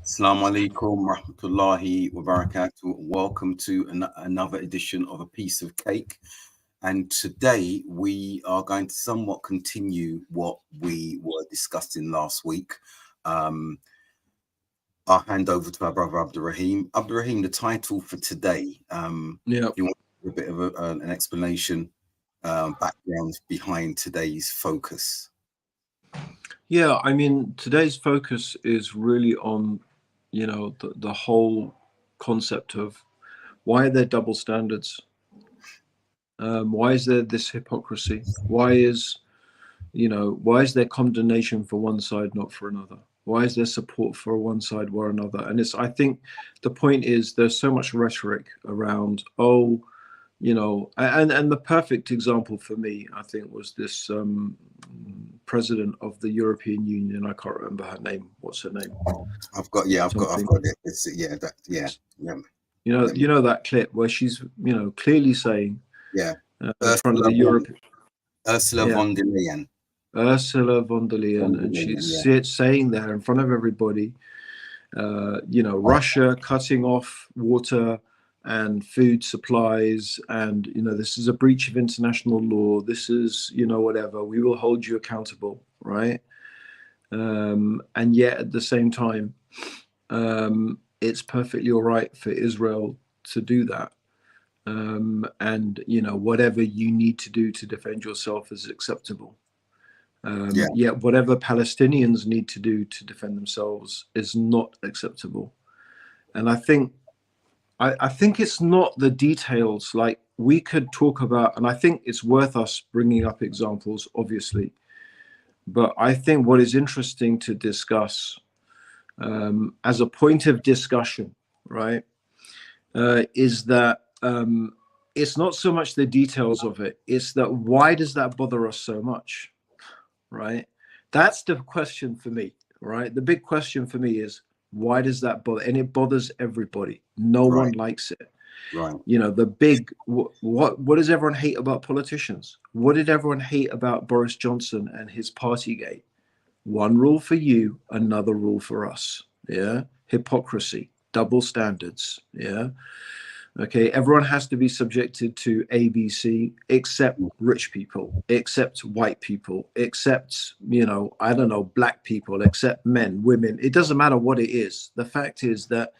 Assalamu alaikum rahmatullahi wa barakatuh. Welcome to another edition of A Piece of Cake. And today we are going to somewhat continue what we were discussing last week. I'll hand over to our brother Abdurraheem. Abdurraheem, the title for today, if you want a bit of an explanation, background behind today's focus. Yeah, I mean, today's focus is really on, the whole concept of why are there double standards? Why is there this hypocrisy? Why is there condemnation for one side, not for another? Why is there support for one side or another? And I think the point is there's so much rhetoric around, and the perfect example for me, I think, was this president of the European Union. I can't remember her name. What's her name? I've got it. It's You know that clip where she's clearly saying in front of the Europe, Ursula von der Leyen. Ursula von der Leyen, and she's saying there in front of everybody, Russia cutting off water and food supplies, and this is a breach of international law. This is whatever. We will hold you accountable, right? And yet at the same time, it's perfectly all right for Israel to do that. And whatever you need to do to defend yourself is acceptable. Yet whatever Palestinians need to do to defend themselves is not acceptable. And I think it's not the details. Like, we could talk about, and I think it's worth us bringing up examples, obviously. But I think what is interesting to discuss as a point of discussion, right, is that it's not so much the details of it. It's that why does that bother us so much, right? That's the question for me, right? The big question for me is, why does that bother? And it bothers everybody. No one likes it. Right. The big, what does everyone hate about politicians? What did everyone hate about Boris Johnson and his Partygate? One rule for you, another rule for us. Yeah. Hypocrisy, double standards. Yeah. Okay. Everyone has to be subjected to ABC, except rich people, except white people, except, black people, except men, women. It doesn't matter what it is. The fact is that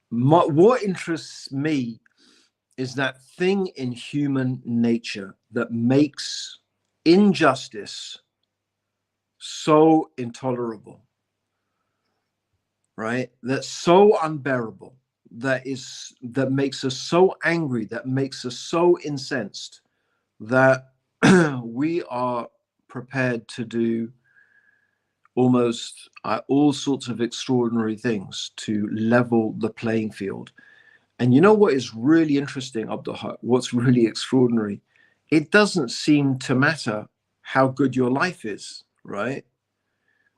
what interests me is that thing in human nature that makes injustice so intolerable, right? That's so unbearable, that makes us so angry, that makes us so incensed, that we are prepared to do almost all sorts of extraordinary things to level the playing field. And you know what is really interesting, Abdul, what's really extraordinary? It doesn't seem to matter how good your life is, right?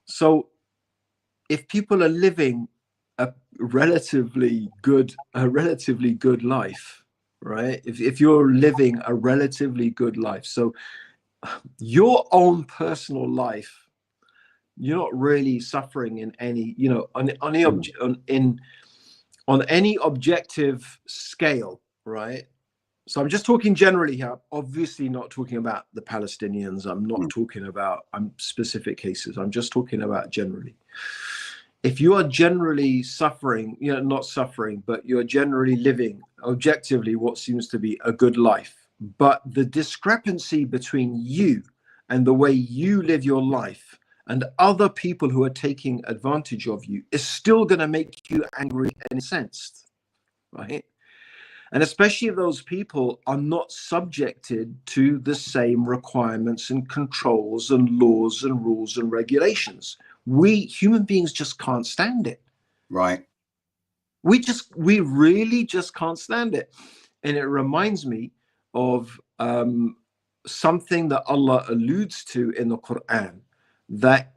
So if people are living a relatively good life, right? If you're living a relatively good life, so your own personal life, you're not really suffering in any, on any objective scale, right? So I'm just talking generally here. Obviously not talking about the Palestinians. I'm not talking about specific cases. I'm just talking about generally. If you are generally suffering, not suffering, but you're generally living objectively what seems to be a good life, but the discrepancy between you and the way you live your life and other people who are taking advantage of you is still going to make you angry and incensed, right? And especially if those people are not subjected to the same requirements and controls and laws and rules and regulations. We human beings just can't stand it. Right. We really just can't stand it. And it reminds me of something that Allah alludes to in the Quran, that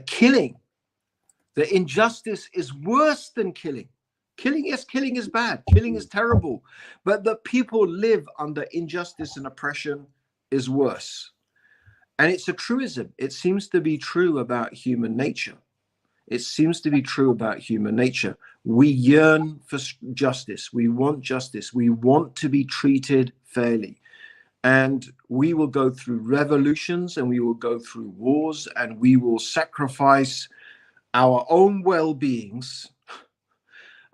killing, that injustice is worse than killing. Killing is bad. Killing is terrible. But that people live under injustice and oppression is worse. And it's a truism. It seems to be true about human nature. It seems to be true about human nature. We yearn for justice. We want justice. We want to be treated fairly. And we will go through revolutions, and we will go through wars, and we will sacrifice our own well-beings,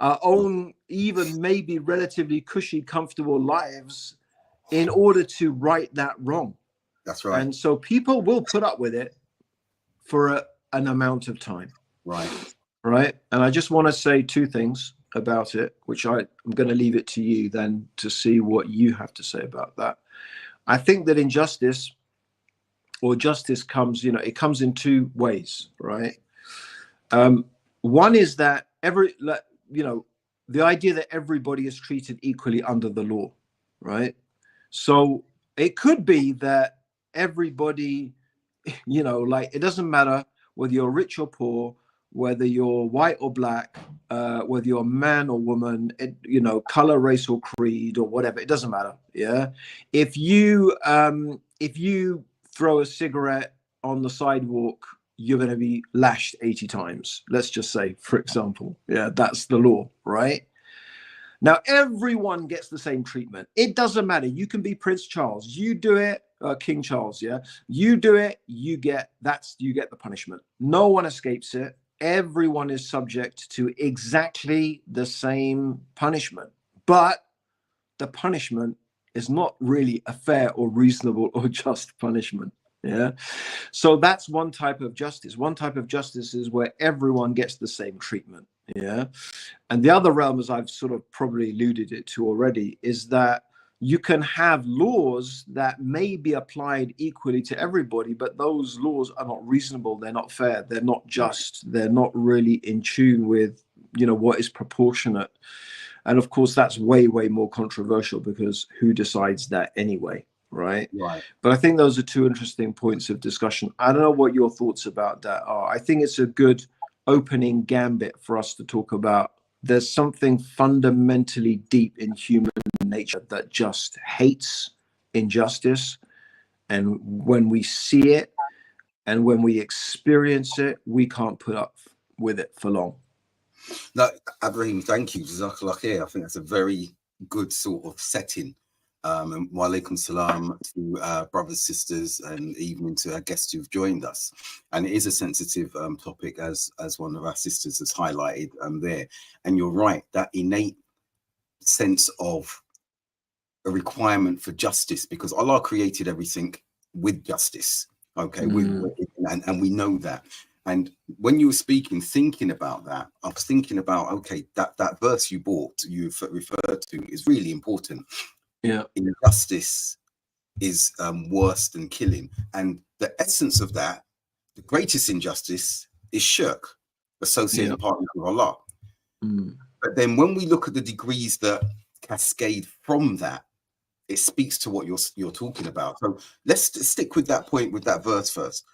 our own even maybe relatively cushy, comfortable lives in order to right that wrong. That's right. And so people will put up with it for an amount of time. Right. And I just want to say two things about it, which I'm going to leave it to you then to see what you have to say about that. I think that injustice or justice comes, it comes in two ways, right? One is that the idea that everybody is treated equally under the law, right? So it could be that everybody, it doesn't matter whether you're rich or poor, whether you're white or black, whether you're a man or woman, color, race or creed or whatever, it doesn't matter. Yeah. If you throw a cigarette on the sidewalk, you're going to be lashed 80 times. Let's just say, for example, yeah, that's the law, right? Now, everyone gets the same treatment. It doesn't matter. You can be Prince Charles. You do it, King Charles, yeah? You do it, you get the punishment. No one escapes it. Everyone is subject to exactly the same punishment. But the punishment is not really a fair or reasonable or just punishment. Yeah. So that's one type of justice. One type of justice is where everyone gets the same treatment. Yeah. And the other realm, as I've sort of probably alluded it to already, is that you can have laws that may be applied equally to everybody, but those laws are not reasonable. They're not fair. They're not just. They're not really in tune with, what is proportionate. And of course, that's way, way more controversial because who decides that anyway? Right. But I think those are two interesting points of discussion. I don't know what your thoughts about that are. I think it's a good opening gambit for us to talk about. There's something fundamentally deep in human nature that just hates injustice. And when we see it and when we experience it, we can't put up with it for long. No, Abdurraheem, thank you. Jazakallah khair. I think that's a very good sort of setting. And wa alaikum salam to brothers, sisters, and even to our guests who've joined us. And it is a sensitive topic, as one of our sisters has highlighted there. And you're right, that innate sense of a requirement for justice, because Allah created everything with justice. Okay, and we know that. And when you were speaking, thinking about that, I was thinking about, okay, that verse you referred to is really important. Yeah, injustice is worse than killing, and the essence of that, the greatest injustice, is shirk, associating partners with Allah. But then when we look at the degrees that cascade from that, it speaks to what you're talking about. So let's stick with that point, with that verse first.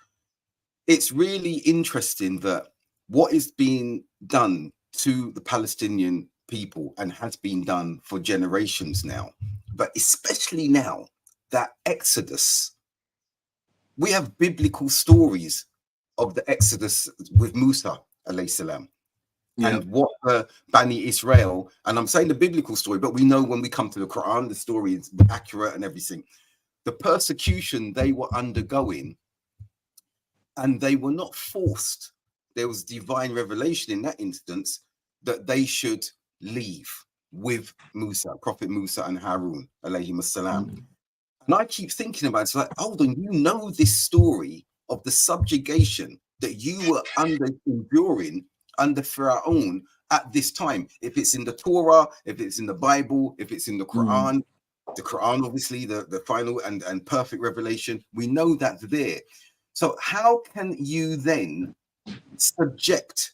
It's really interesting that what is being done to the Palestinian people and has been done for generations now, but especially now, that Exodus, we have biblical stories of the Exodus with Musa alayhi salam, and what Bani Israel, and I'm saying the biblical story, but we know when we come to the Quran, the story is accurate and everything. The persecution they were undergoing, and they were not forced. There was divine revelation in that instance that they should leave with Musa, Prophet Musa and Harun, alayhim assalam. And I keep thinking about it, it's like, hold on, you know this story of the subjugation that you were enduring under Pharaoh at this time. If it's in the Torah, if it's in the Bible, if it's in the Quran, obviously, the final and perfect revelation, we know that there. So how can you then subject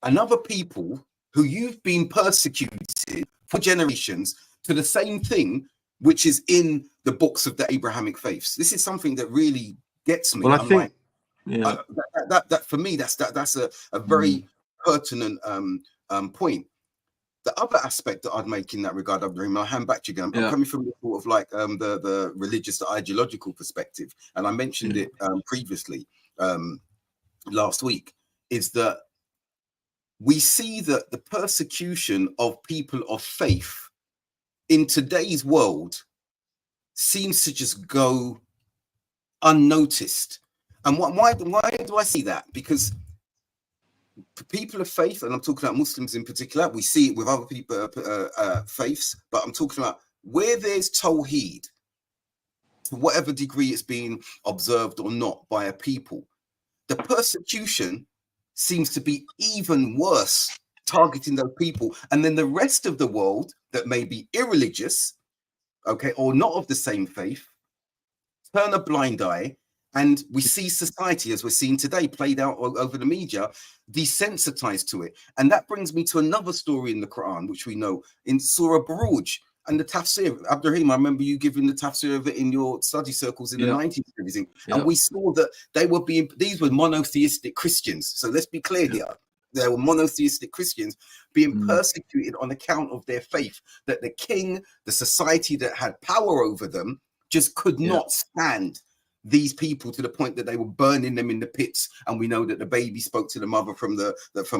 another people who you've been persecuted for generations to the same thing which is in the books of the Abrahamic faiths? This is something that really gets me. Well, I think that for me, that's a very pertinent point. The other aspect that I'd make in that regard, Abdurraheem, I'll hand back to you again. I'm coming from the sort of like the religious, the ideological perspective, and I mentioned it previously last week, is that we see that the persecution of people of faith in today's world seems to just go unnoticed. And why do I see that? Because for people of faith, and I'm talking about Muslims in particular, we see it with other people faiths, but I'm talking about where there's Tawheed, to whatever degree it's being observed or not by a people, the persecution seems to be even worse, targeting those people. And then the rest of the world that may be irreligious, okay, or not of the same faith, turn a blind eye. And we see society, as we're seeing today, played out over the media, desensitized to it. And that brings me to another story in the Quran, which we know in Surah Buruj and the tafsir. Abdurraheem, I remember you giving the tafsir of it in your study circles in the 90s and everything. And we saw that these were monotheistic Christians. So let's be clear here. There were monotheistic Christians being persecuted on account of their faith, that the king, the society that had power over them, just could not stand these people, to the point that they were burning them in the pits. And we know that the baby spoke to the mother from her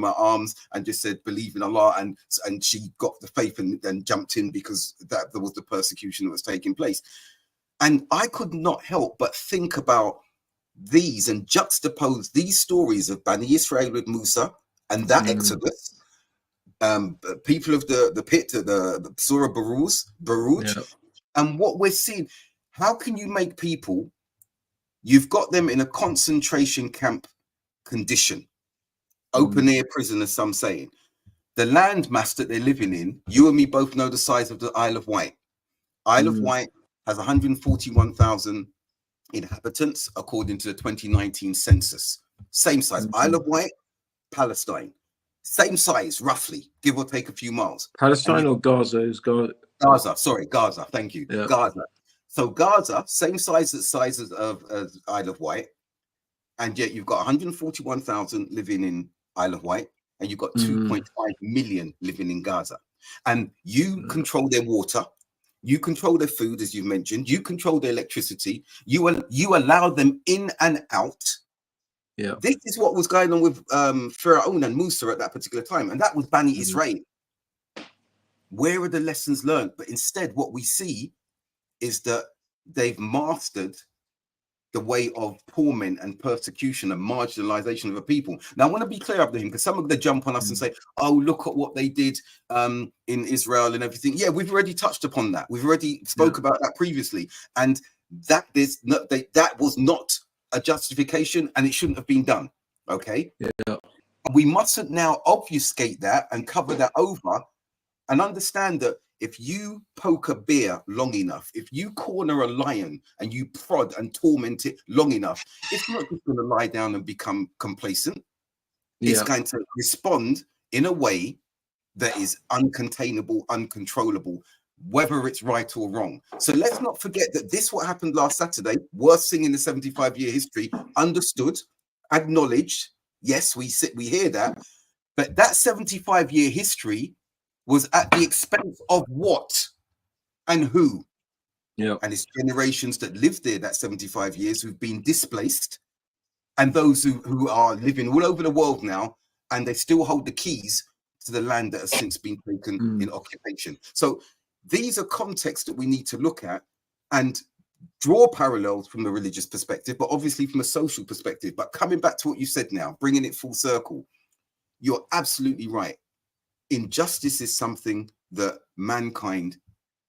arms and just said, believe in Allah, and she got the faith and jumped in, because that there was the persecution that was taking place. And I could not help but think about these and juxtapose these stories of Bani Israel with Musa and that Exodus, people of the pit, the Surah Buruj, and what we're seeing. How can you make people, you've got them in a concentration camp condition, open air prison, as some saying. The land mass that they're living in, you and me both know the size of the Isle of Wight. Isle of Wight has 141,000 inhabitants, according to the 2019 census. Same size. Isle of Wight, Palestine. Same size, roughly, give or take a few miles. Palestine or Gaza? Gaza, sorry, Gaza, thank you. Yeah. Gaza. So Gaza, same size as Isle of Wight, and yet you've got 141,000 living in Isle of Wight, and you've got 2.5 million living in Gaza. And you control their water, you control their food, as you've mentioned, you control their electricity, you allow them in and out. Yeah. This is what was going on with Pharaoh and Musa at that particular time, and that was Bani Israel. Where are the lessons learned? But instead, what we see is that they've mastered the way of torment and persecution and marginalization of a people. Now, I want to be clear up to him, because some of them jump on us and say, oh, look at what they did in Israel and everything. Yeah, we've already touched upon that. We've already spoke about that previously. And that was not a justification, and it shouldn't have been done. Okay? Yeah. We mustn't now obfuscate that and cover that over, and understand that if you poke a bear long enough, if you corner a lion and you prod and torment it long enough, it's not just going to lie down and become complacent. It's going to respond in a way that is uncontainable, uncontrollable, whether it's right or wrong. So let's not forget that this, what happened last Saturday, worst thing in the 75-year history, understood, acknowledged. Yes, we hear that. But that 75-year history was at the expense of what and who? And it's generations that lived there that 75 years who've been displaced, and those who are living all over the world now, and they still hold the keys to the land that has since been taken in occupation. So these are contexts that we need to look at and draw parallels from a religious perspective, but obviously from a social perspective. But coming back to what you said now, bringing it full circle, you're absolutely right. Injustice is something that mankind,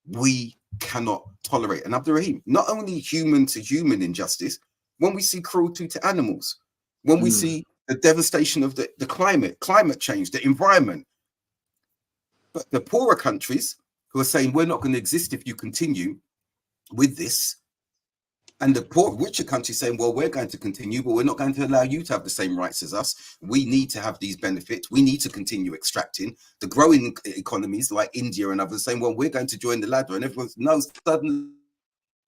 we cannot tolerate. And Abdurraheem, not only human to human injustice, when we see cruelty to animals, when we see the devastation of the climate change, the environment. But the poorer countries who are saying we're not going to exist if you continue with this, and the poor, richer countries saying, well, we're going to continue, but we're not going to allow you to have the same rights as us. We need to have these benefits. We need to continue extracting. The growing economies like India and others saying, well, we're going to join the ladder. And everyone knows suddenly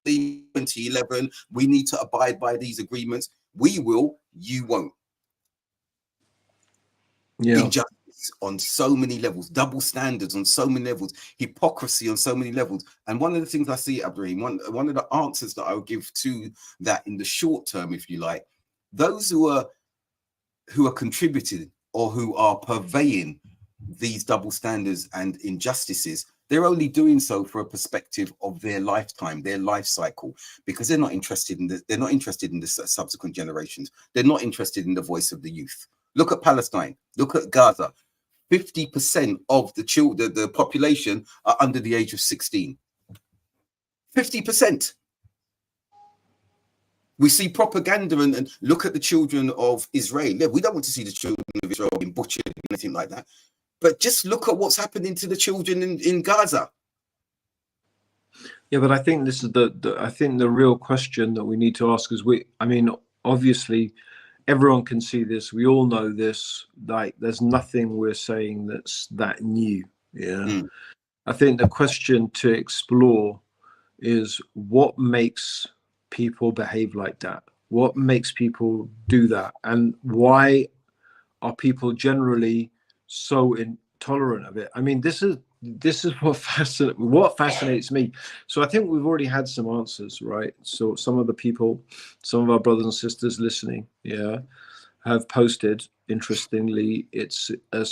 2011, we need to abide by these agreements. We will, you won't. Injustice. on so many levels, double standards on so many levels, hypocrisy on so many levels. And one of the things I see, Abdurraheem, one of the answers that I would give to that in the short term, if you like, those who are contributing or who are purveying these double standards and injustices, they're only doing so for a perspective of their lifetime, their life cycle, because they're not interested in they're not interested in the subsequent generations. They're not interested in the voice of the youth. Look at Palestine. Look at Gaza. 50% of the children, the population, are under the age of 16. 50%. We see propaganda and look at the children of Israel. Yeah, we don't want to see the children of Israel being butchered or anything like that. But just look at what's happening to the children in Gaza. Yeah, but I think this is the real question that we need to ask is obviously everyone can see this. We all know this. Like, there's nothing we're saying that's that new. Yeah. I think the question to explore is what makes people behave like that? What makes people do that? And why are people generally so intolerant of it? I mean, this is what fascinates me. So I think we've already had some answers, right? So some of our brothers and sisters listening, yeah, have posted, interestingly, it's a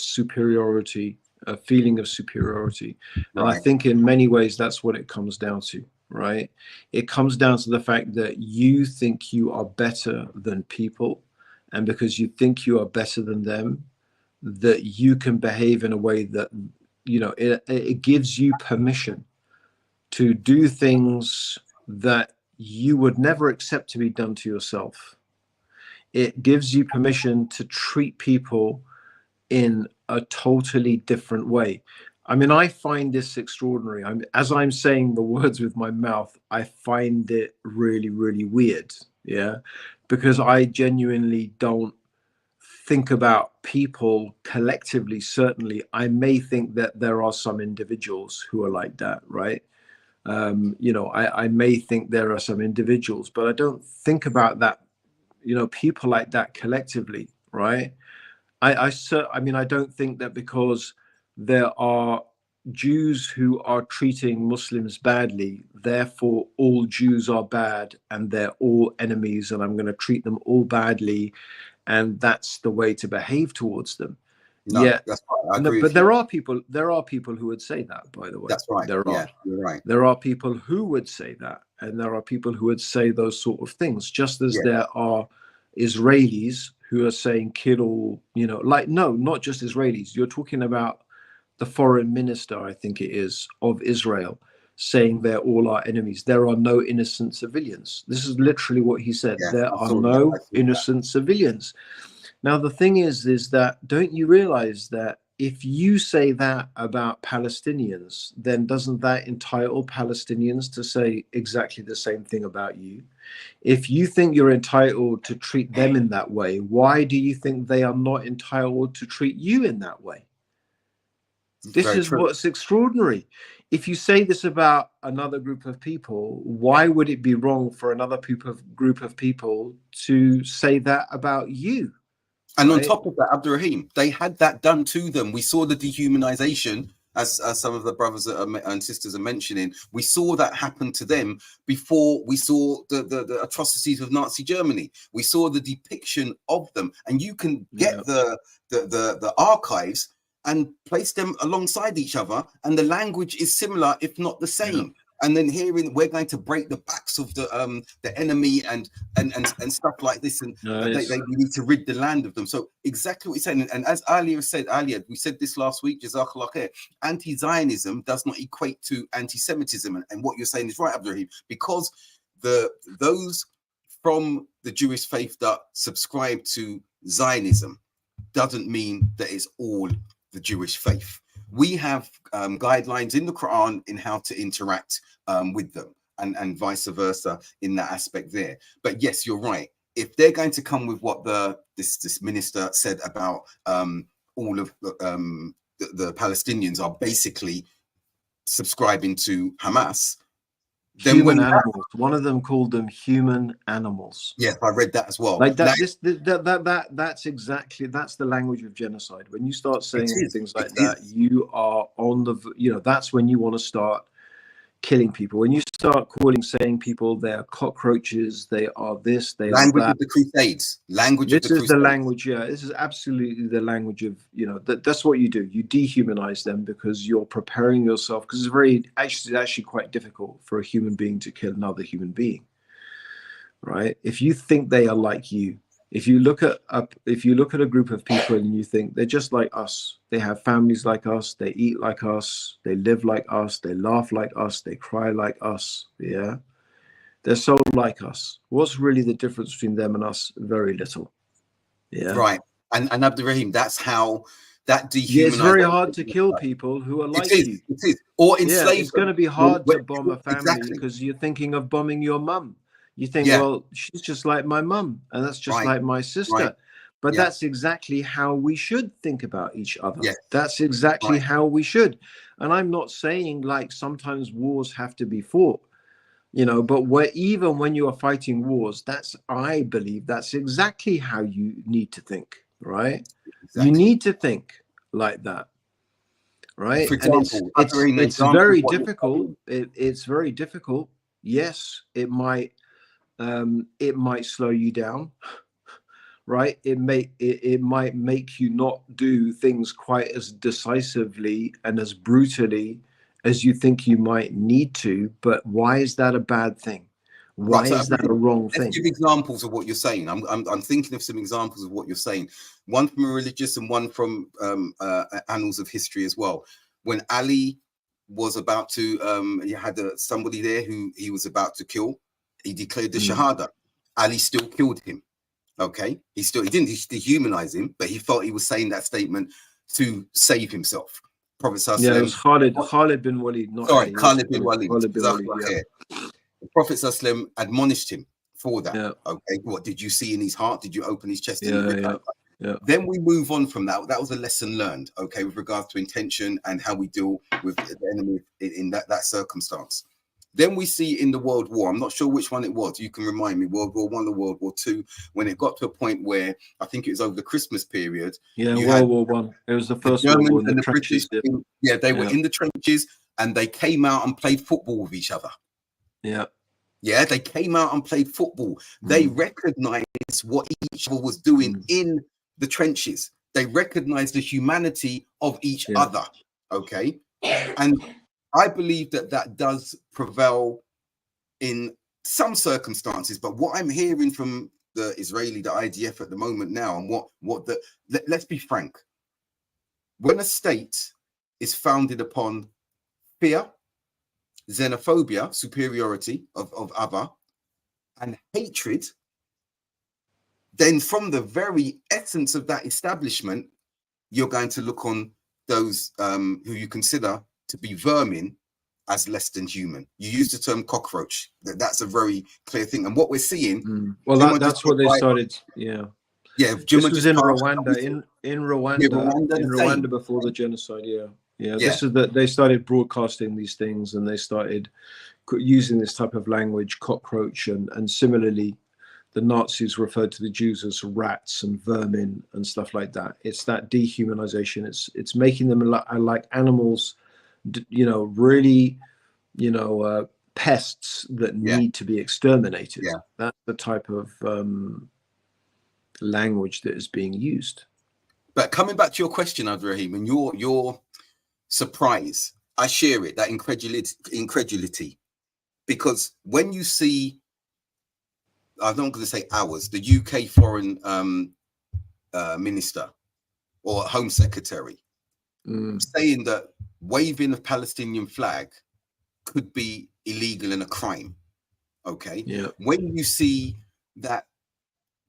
feeling of superiority. And Right. I think in many ways that's what it comes down to, right? It comes down to the fact that you think you are better than people, and because you think you are better than them, that you can behave in a way that, it gives you permission to do things that you would never accept to be done to yourself. It gives you permission to treat people in a totally different way. I mean, I find this extraordinary. As I'm saying the words with my mouth, I find it really, really weird. Yeah, because I genuinely don't think about people collectively. Certainly, I may think that there are some individuals who are like that, right? I may think there are some individuals, but I don't think about that, people like that collectively, right? I don't think that because there are Jews who are treating Muslims badly, therefore all Jews are bad and they're all enemies, and I'm going to treat them all badly, and that's the way to behave towards them. No, Yeah, that's right. I agree but with there you. are people who would say that, by the way. That's right. You're right. There are people who would say that, and there are people who would say those sort of things, just as there are Israelis who are saying kill all, no, not just Israelis. You're talking about the foreign minister, I think it is, of Israel, saying they're all our enemies. There are no innocent civilians. This is literally what he said. Yeah, There are no innocent civilians. Now, the thing is that don't you realize that if you say that about Palestinians, then doesn't that entitle Palestinians to say exactly the same thing about you? If you think you're entitled to treat them in that way, why do you think they are not entitled to treat you in that way? This is what's extraordinary. If you say this about another group of people, why would it be wrong for another group of people to say that about you? And on top of that, Abdurraheem, they had that done to them. We saw the dehumanization, as some of the brothers and sisters are mentioning. We saw that happen to them before we saw the atrocities of Nazi Germany. We saw the depiction of them, and you can get the archives and place them alongside each other, and the language is similar, if not the same. Yeah. And then hearing we're going to break the backs of the enemy and stuff like this, and they need to rid the land of them. So exactly what you're saying, and as Alia said earlier, we said this last week, Jazakallah khair, anti-Zionism does not equate to anti-Semitism, and what you're saying is right, Abdurraheem, because those from the Jewish faith that subscribe to Zionism doesn't mean that it's all the Jewish faith. We have guidelines in the Quran in how to interact with them, and vice versa in that aspect there. But yes, you're right. If they're going to come with what this minister said about all of the Palestinians are basically subscribing to Hamas, Then human animals. One of them called them human animals. Yes, I read that as well. Like that. That's exactly, that's the language of genocide. When you start saying things like that, you are on the, that's when you want to start killing people. When you start saying people they are cockroaches, they are this, they are that. Of the Crusades. This is the language. Yeah, this is absolutely the language of, that's what you do. You dehumanize them because you're preparing yourself, because it's actually quite difficult for a human being to kill another human being, right? If you think they are like you, if you look at a group of people and you think they're just like us, they have families like us, they eat like us, they live like us, they laugh like us, they cry like us, yeah, they're so like us. What's really the difference between them and us? Very little. Yeah, right. And Abdurraheem, that's how that dehumanizes. Yeah, it's very hard to kill people who are like you. It is. Or enslave. Yeah, it's going to be hard to bomb a family because you're thinking of bombing your mum. You think, well, she's just like my mum, and that's just like my sister. Right. But that's exactly how we should think about each other. Yes. That's exactly how we should. And I'm not saying like sometimes wars have to be fought, but even when you are fighting wars, I believe that's exactly how you need to think, right? Exactly. You need to think like that, right? For example, and it's very difficult. It's very difficult. Yes, it might slow you down, right? It might make you not do things quite as decisively and as brutally as you think you might need to. But why is that a bad thing? Why is that a wrong thing? Let's give examples of what you're saying. I'm thinking of some examples of what you're saying. One from a religious and one from annals of history as well. When Ali was about to, he had somebody there who he was about to kill. He declared the Shahada. Ali still killed him. Okay, he didn't dehumanize him, but he felt he was saying that statement to save himself. Prophet it was Khalid bin Walid. Khalid bin Walid. The Prophet admonished him for that. Yeah. Okay, what did you see in his heart? Did you open his chest? Yeah. Then we move on from that. That was a lesson learned. Okay, with regards to intention and how we deal with the enemy in that circumstance. Then we see in the World War, I'm not sure which one it was, you can remind me, World War I or World War II, when it got to a point where I think it was over the Christmas period. Yeah, World War I. It was the first World War in the trenches. They were in the trenches and they came out and played football with each other. Yeah. Yeah, they came out and played football. They recognized what each other was doing in the trenches. They recognized the humanity of each other. Okay. And I believe that does prevail in some circumstances, but what I'm hearing from the IDF at the moment now, and let's be frank, when a state is founded upon fear, xenophobia, superiority of other, and hatred, then from the very essence of that establishment, you're going to look on those who you consider to be vermin as less than human. You use the term cockroach. That's a very clear thing. And what we're seeing... Well, that's what they started, Yeah, this was in Rwanda, in Rwanda before the genocide, This is that they started broadcasting these things and they started using this type of language, cockroach, and similarly, the Nazis referred to the Jews as rats and vermin and stuff like that. It's that dehumanization. It's making them like animals, really, pests that need to be exterminated. Yeah. That's the type of language that is being used. But coming back to your question, Abdurraheem, and your surprise, I share it, that incredulity, because when you see, I'm not going to say ours, the UK foreign minister or home secretary saying that waving a Palestinian flag could be illegal and a crime. Okay. Yeah. When you see that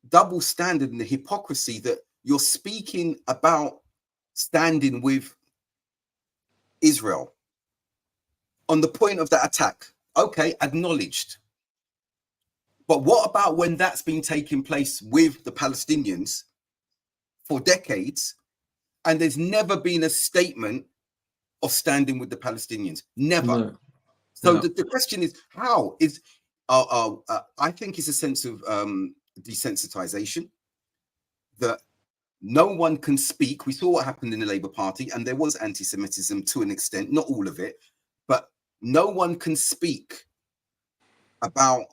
double standard and the hypocrisy that you're speaking about standing with Israel on the point of that attack, okay, acknowledged. But what about when that's been taking place with the Palestinians for decades, and there's never been a statement of standing with the Palestinians? Never. No. So the question is, how is I think it's a sense of desensitization, that no one can speak. We saw what happened in the Labour Party, and there was anti-Semitism to an extent, not all of it, but no one can speak about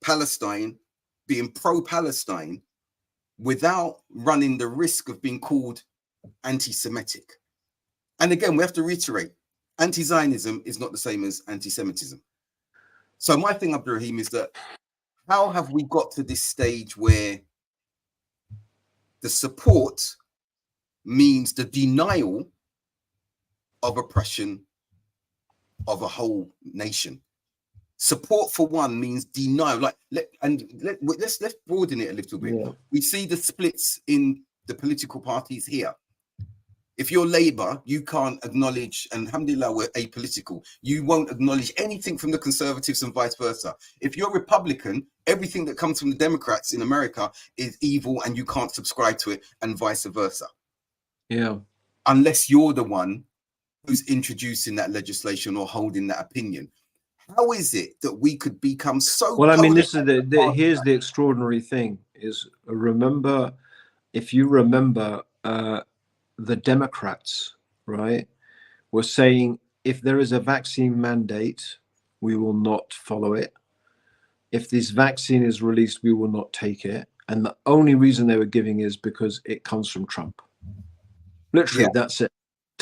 Palestine, being pro-Palestine, without running the risk of being called anti-Semitic. And again, we have to reiterate, anti-Zionism is not the same as anti-Semitism. So my thing, Abdurraheem, is that how have we got to this stage where the support means the denial of oppression of a whole nation? Support for one means denial. Let's broaden it a little bit. Yeah. We see the splits in the political parties here. If you're Labour, you can't acknowledge, and alhamdulillah, we're apolitical. You won't acknowledge anything from the Conservatives and vice versa. If you're Republican, everything that comes from the Democrats in America is evil and you can't subscribe to it, and vice versa. Yeah. Unless you're the one who's introducing that legislation or holding that opinion. How is it that we could become so... Well, I mean, this is here's the extraordinary thing is, remember, if you remember, the Democrats, right, were saying, if there is a vaccine mandate, we will not follow it. If this vaccine is released, we will not take it. And the only reason they were giving is because it comes from Trump. Literally, that's it.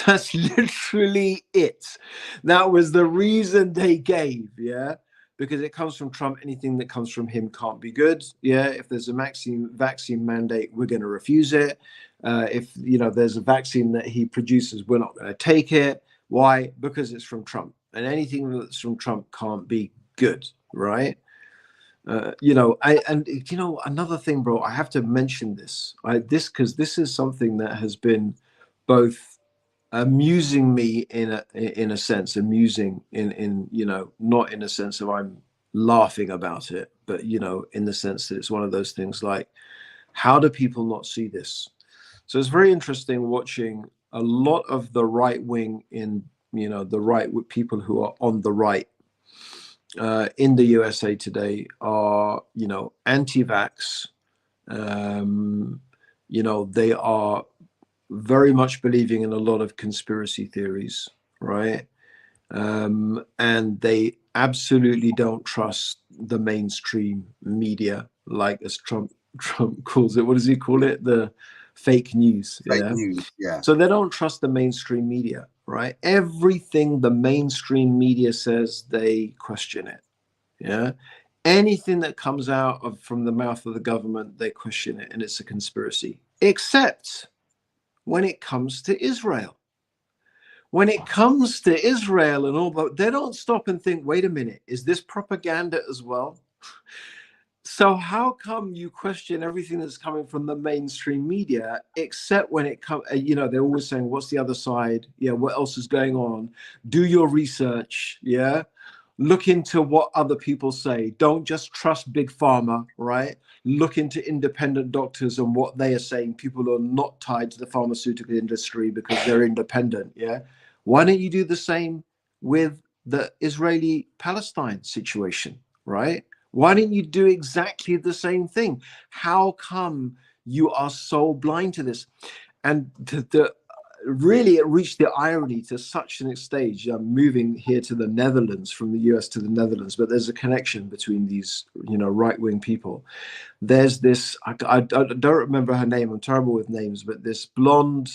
That's literally it. That was the reason they gave, yeah? Because it comes from Trump. Anything that comes from him can't be good. Yeah, if there's a vaccine mandate, we're going to refuse it. If there's a vaccine that he produces, we're not going to take it. Why? Because it's from Trump, and anything that's from Trump can't be good, right? Another thing, bro, I have to mention this. Because this is something that has been both amusing me in a sense, amusing in not in a sense of I'm laughing about it, but in the sense that it's one of those things like, how do people not see this? So it's very interesting watching a lot of the right wing in the right people who are on the right in the USA today are anti-vax. They are very much believing in a lot of conspiracy theories, right? And they absolutely don't trust the mainstream media, like as Trump calls it. What does he call it? The fake news. Fake news, yeah. So they don't trust the mainstream media, right? Everything the mainstream media says, they question it. Yeah. Anything that comes out from the mouth of the government, they question it, and it's a conspiracy. Except when it comes to Israel. When it comes to Israel and all that, they don't stop and think, wait a minute, is this propaganda as well? So how come you question everything that's coming from the mainstream media, except when it comes, they're always saying, what's the other side? Yeah, what else is going on? Do your research, yeah? Look into what other people say. Don't just trust big pharma, right? Look into independent doctors and what they are saying. People who are not tied to the pharmaceutical industry because they're independent, yeah? Why don't you do the same with the Israeli-Palestine situation, right? Why don't you do exactly the same thing? How come you are so blind to this? And really, it reached the irony to such an stage. I'm moving here to the Netherlands, from the US to the Netherlands, but there's a connection between these, right-wing people. There's this, I don't remember her name, I'm terrible with names, but this blonde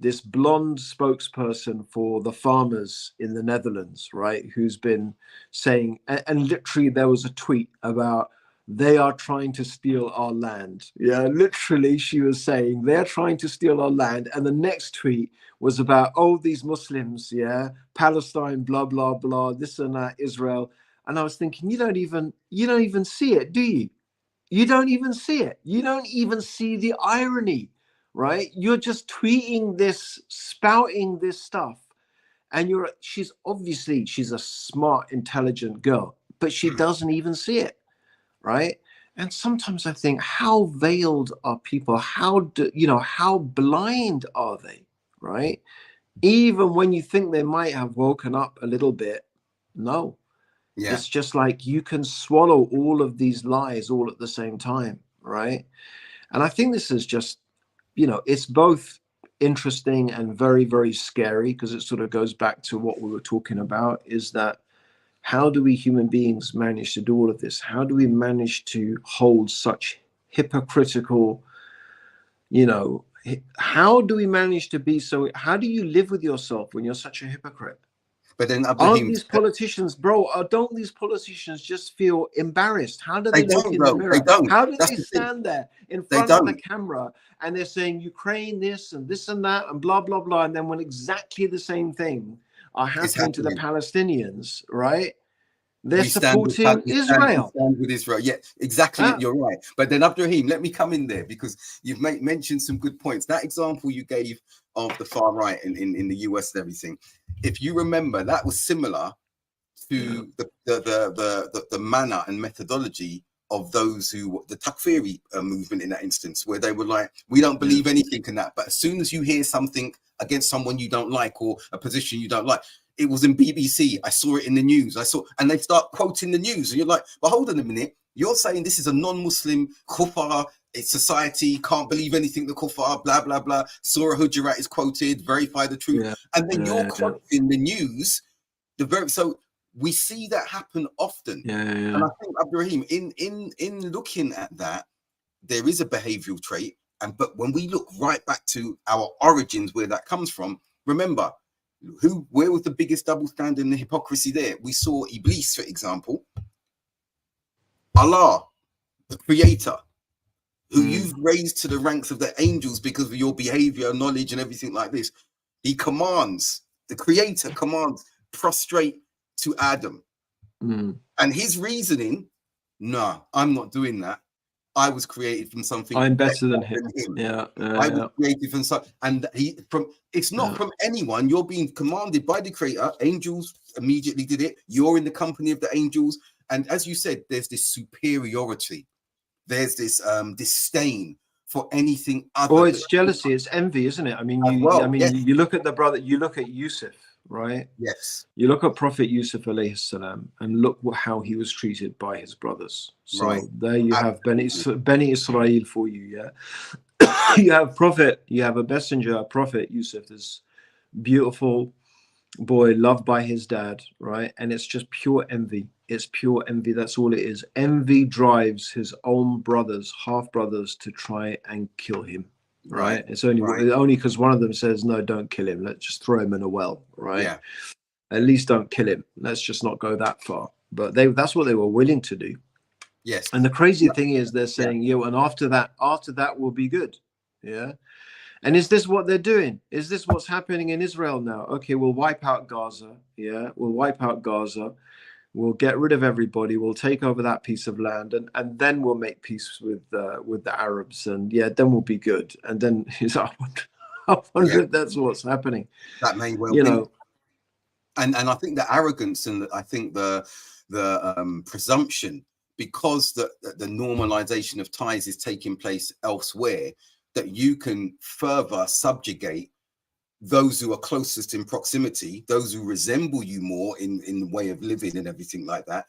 spokesperson for the farmers in the Netherlands, right, who's been saying, and literally there was a tweet about, they are trying to steal our land. Yeah, literally she was saying they're trying to steal our land. And the next tweet was about, these Muslims, yeah, Palestine, blah, blah, blah, this and that, Israel. And I was thinking, you don't even see it, do you? You don't even see it. You don't even see the irony, right? You're just tweeting this, spouting this stuff. And she's a smart, intelligent girl, but she doesn't even see it. Right. And sometimes I think, how veiled are people? How blind are they? Right. Even when you think they might have woken up a little bit, No. Yeah. It's just like you can swallow all of these lies all at the same time, right? And I think this is just, it's both interesting and very, very scary, because it sort of goes back to what we were talking about, is that how do we human beings manage to do all of this? How do we manage to hold such hypocritical, how do we manage to be so, how do you live with yourself when you're such a hypocrite? But then Aren't Abdurraheem, these politicians, bro? Don't these politicians just feel embarrassed? How do they they look don't, in the bro. They mirror? don't. How do That's they the thing. stand there in They front of the don't. camera and they're saying Ukraine this and that and blah blah blah, and then when exactly the same thing are It's happening to the happening. Palestinians, right? They're We stand with supporting we Israel. stand with Israel. Yeah, exactly. Ah, You're right. But then Abdurraheem, let me come in there because you've mentioned some good points. That example you gave of the far right in the US and everything, if you remember, that was similar yeah, to the manner and methodology of those who the Takfiri movement in that instance, where they were like, we don't yeah, believe anything in that, but as soon as you hear something against someone you don't like or a position you don't like, it was in BBC, I saw it in the news, and they start quoting the news, and you're like, but hold on a minute, you're saying this is a non-Muslim kuffar, it's society, can't believe anything the kuffar, blah blah blah, Surah Hujurat is quoted, verify the truth, yeah, and then you're yeah, quoting the news, so we see that happen often. yeah, yeah, And yeah. I think Abdurraheem, in looking at that, there is a behavioral trait. But when we look right back to our origins, where that comes from, remember, where was the biggest double standard and the hypocrisy there? We saw Iblis, for example, Allah, the creator, who you've raised to the ranks of the angels because of your behavior, knowledge, and everything like this. He commands, the creator commands, prostrate to Adam. And his reasoning, no, I'm not doing that. I was created from something I'm better better than him. than him. Yeah, I was created from something, and it's not yeah. from anyone. You're being commanded by the creator. Angels immediately did it. You're in the company of the angels. And as you said, there's this superiority. There's this disdain for anything Well, other than it's jealousy, it's envy, isn't it? I mean, as well. Yes, you look at the brother, you look at Yusuf, right? yes, You look at Prophet Yusuf alayhi salam, and look how he was treated by his brothers. right. So there you have Absolutely. Beni Israel for you, yeah. You have a messenger, a prophet Yusuf, this beautiful boy loved by his dad, right? And it's just pure envy. It's pure envy. That's all it is. Envy drives his own brothers, half brothers, to try and kill him, Right. right? It's only because one of them says, no, don't kill him. Let's just throw him in a well, right? Yeah. At least don't kill him. Let's just not go that far. But that's what they were willing to do. Yes. And the crazy thing is they're Yeah. saying, and after that will be good. Yeah. And is this what they're doing? Is this what's happening in Israel now? Okay, we'll wipe out Gaza. Yeah, we'll wipe out Gaza. We'll get rid of everybody. We'll take over that piece of land, and then we'll make peace with the Arabs. And yeah, then we'll be good. And then I wonder if that's what's happening. That may well You be. know, And I think the arrogance and I think the presumption, because the normalization of ties is taking place elsewhere, that you can further subjugate those who are closest in proximity, those who resemble you more in the way of living and everything like that,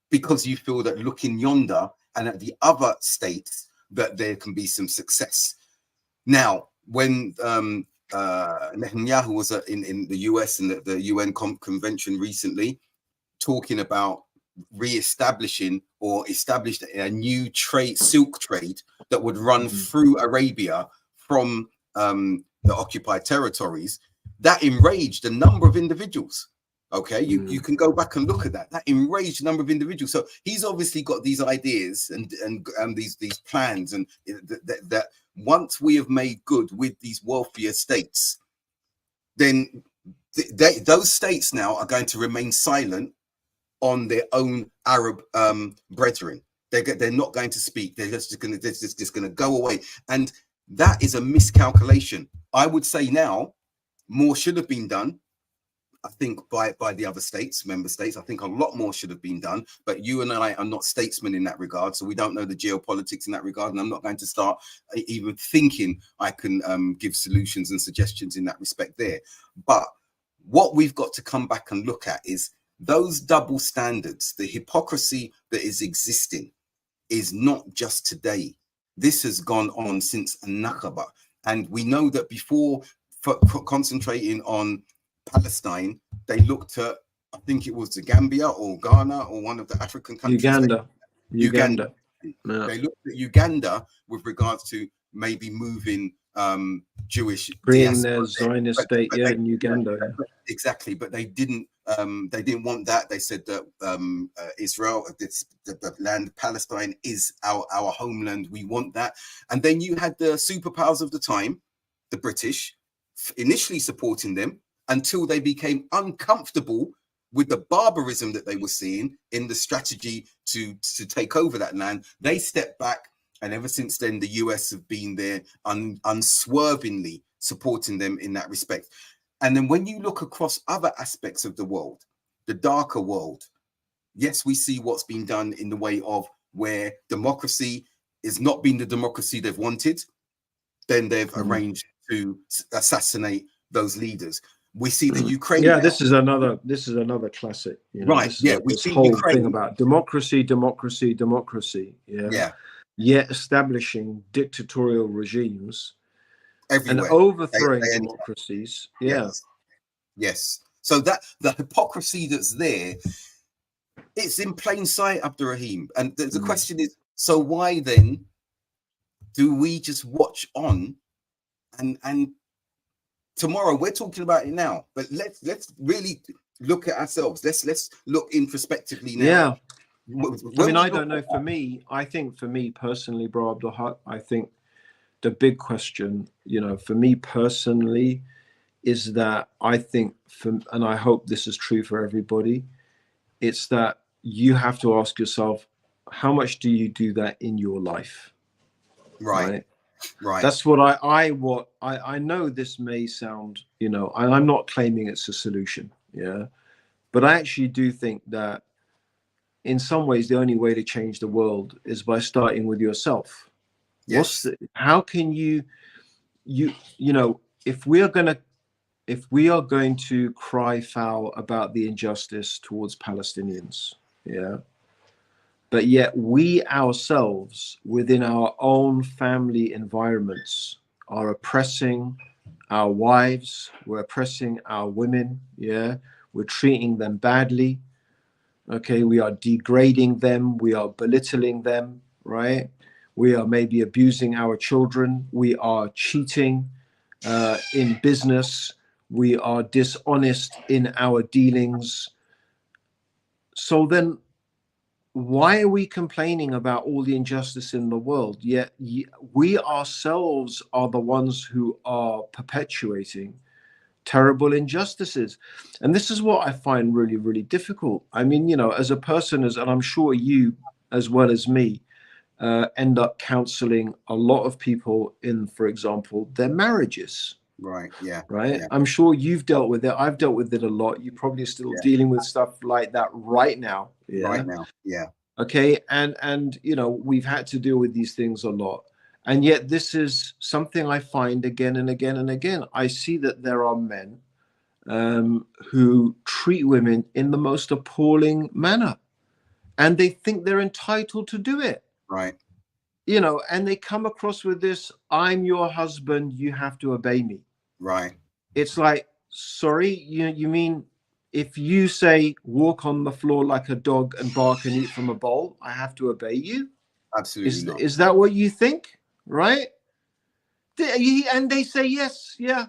because you feel that looking yonder and at the other states that there can be some success. Now, when Netanyahu was in the US and the UN convention recently, talking about re-establishing or established a new silk trade that would run through Arabia from the occupied territories, that enraged a number of individuals. Okay, you can go back and look at that. That enraged a number of individuals. So he's obviously got these ideas and these plans, and that once we have made good with these wealthier states, then those states now are going to remain silent on their own Arab brethren. They're not going to speak. They're just going to go away, and that is a miscalculation. I would say now more should have been done. I think by the other states, member states, I think a lot more should have been done. But you and I are not statesmen in that regard, so we don't know the geopolitics in that regard. And I'm not going to start even thinking I can give solutions and suggestions in that respect there. But what we've got to come back and look at is those double standards, the hypocrisy that is existing, is not just today. This has gone on since Nakaba. And we know that before for concentrating on Palestine, they looked at, I think it was the Gambia or Ghana or one of the African countries. Uganda. Yeah. They looked at Uganda with regards to maybe moving Jewish creating their Zionist state in Uganda. Exactly, but they didn't want that. They said that Israel, the land Palestine, is our homeland. We want that. And then you had the superpowers of the time, the British, initially supporting them until they became uncomfortable with the barbarism that they were seeing in the strategy to take over that land. They stepped back, and ever since then, the US have been there unswervingly supporting them in that respect. And then when you look across other aspects of the world, the darker world, yes, we see what's been done in the way of where democracy is not being the democracy they've wanted. Then they've arranged to assassinate those leaders. We see the Ukraine. Yeah, this is another classic. You know, right. Yeah, this whole Ukraine thing about democracy. Yeah. Yeah. Yet establishing dictatorial regimes everywhere, and overthrowing democracies. Yeah. Yes. So that the hypocrisy that's there, it's in plain sight, Abdurraheem. And the question is, so why then do we just watch on and tomorrow we're talking about it now, but let's really look at ourselves. Let's look introspectively now. Yeah. I mean, I don't know. I think for me personally, bro, Abdul, I think the big question, you know, for me personally, is that I think, and I hope this is true for everybody, it's that you have to ask yourself, how much do you do that in your life? Right. That's what I know this may sound, you know, I'm not claiming it's a solution. Yeah. But I actually do think that in some ways, the only way to change the world is by starting with yourself. Yes. How can you know, if we are going to cry foul about the injustice towards Palestinians, yeah, but yet we ourselves within our own family environments are oppressing our wives, we're oppressing our women, yeah, we're treating them badly. Okay, we are degrading them, we are belittling them, right? We are maybe abusing our children, we are cheating in business, we are dishonest in our dealings. So then why are we complaining about all the injustice in the world? Yet we ourselves are the ones who are perpetuating terrible injustices. And this is what I find really, really difficult. I mean, you know, as a person, and I'm sure you as well as me, end up counseling a lot of people in, for example, their marriages. Right. Yeah. Right. Yeah. I'm sure you've dealt with it. I've dealt with it a lot. You're probably still dealing with stuff like that right now. Yeah. Right now. Yeah. Okay. And, you know, we've had to deal with these things a lot. And yet this is something I find again and again and again. I see that there are men who treat women in the most appalling manner, and they think they're entitled to do it. Right. You know, and they come across with this, I'm your husband, you have to obey me. Right. It's like, sorry, you mean if you say walk on the floor like a dog and bark and eat from a bowl, I have to obey you? Absolutely not. Is that what you think? Right? And they say yes, yeah.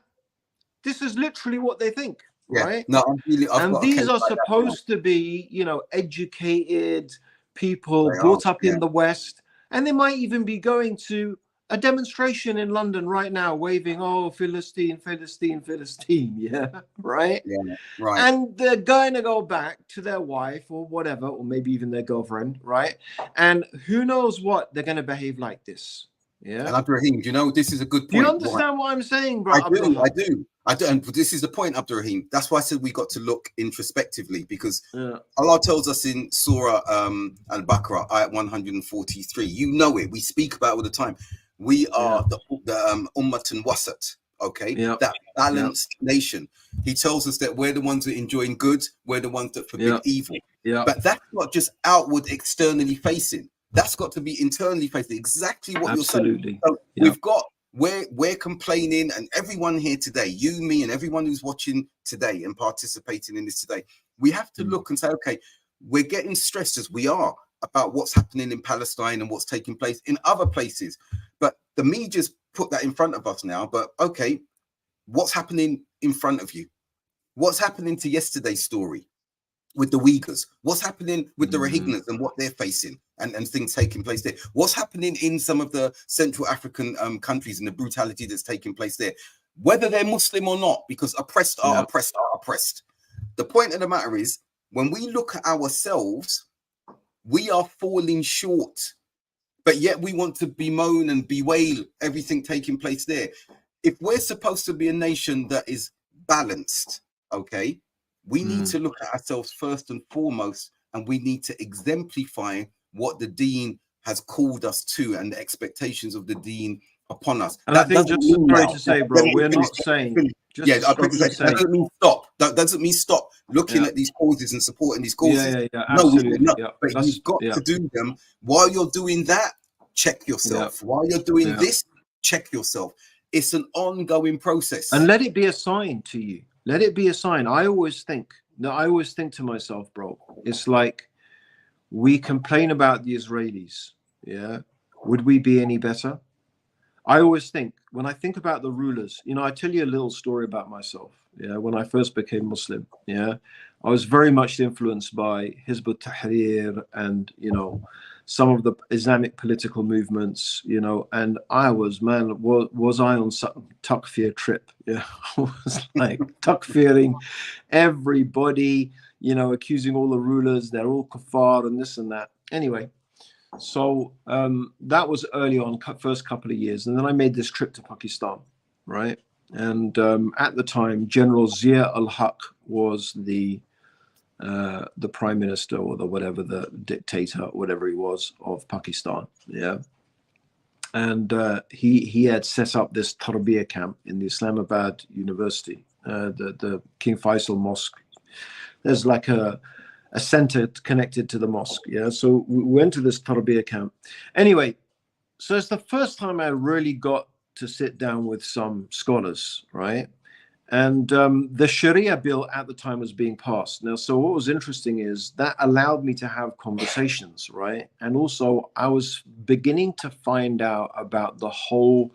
This is literally what they think, right? No, and these are supposed to be, you know, educated people brought up in the West, and they might even be going to a demonstration in London right now, waving, "Oh, Philistine, Philistine, Philistine," yeah, right? Yeah, right. And they're going to go back to their wife or whatever, or maybe even their girlfriend, right? And who knows what they're going to behave like this. Yeah. And Abdurraheem, you know, this is a good point. Do you understand what I'm saying, bro? I do. And this is the point, Abdurraheem. That's why I said we got to look introspectively, because Allah tells us in Surah Al-Baqarah, ayat 143. You know it. We speak about it all the time. We are the Ummatun Wasat. Okay, Yep. that balanced nation. He tells us that we're the ones that enjoying good, we're the ones that forbid evil. But that's not just outward, externally facing. That's got to be internally facing. Exactly what you're saying. So we've got we're complaining, and everyone here today, you, me, and everyone who's watching today and participating in this today, we have to look and say, okay, we're getting stressed as we are about what's happening in Palestine and what's taking place in other places. But the media's put that in front of us now. But okay, what's happening in front of you? What's happening to yesterday's story with the Uyghurs? What's happening with the Rohingyas and what they're facing and things taking place there? What's happening in some of the Central African countries and the brutality that's taking place there? Whether they're Muslim or not, because oppressed are oppressed are oppressed. The point of the matter is, when we look at ourselves, we are falling short. But yet we want to bemoan and bewail everything taking place there. If we're supposed to be a nation that is balanced, okay, we need to look at ourselves first and foremost, and we need to exemplify what the Deen has called us to and the expectations of the Deen upon us. And I think, just sorry to say, bro, we're not saying. Yeah, I'd quickly say, that doesn't mean stop. That doesn't mean stop looking at these causes and supporting these causes. Absolutely. No, but you've got to do them. While you're doing that, check yourself. While you're doing this, check yourself. It's an ongoing process. And let it be a sign to you. Let it be a sign. I always think to myself, bro, it's like we complain about the Israelis. Yeah. Would we be any better? I always think, when I think about the rulers, you know, I tell you a little story about myself. Yeah, when I first became Muslim, I was very much influenced by Hizb ut-Tahrir and, you know, some of the Islamic political movements, you know, and I was I on some takfir trip? Yeah, I was like takfiring everybody, you know, accusing all the rulers, they're all kuffar and this and that. Anyway. So that was early on, first couple of years. And then I made this trip to Pakistan, right? And at the time, General Zia al-Haqq was the prime minister or the dictator, whatever he was, of Pakistan. Yeah. And he had set up this tarbiyah camp in the Islamabad University, the King Faisal Mosque. There's like a center connected to the mosque. Yeah. So we went to this tarbiyah camp. Anyway, so it's the first time I really got to sit down with some scholars, right? And the Sharia bill at the time was being passed. Now, so what was interesting is that allowed me to have conversations, right? And also I was beginning to find out about the whole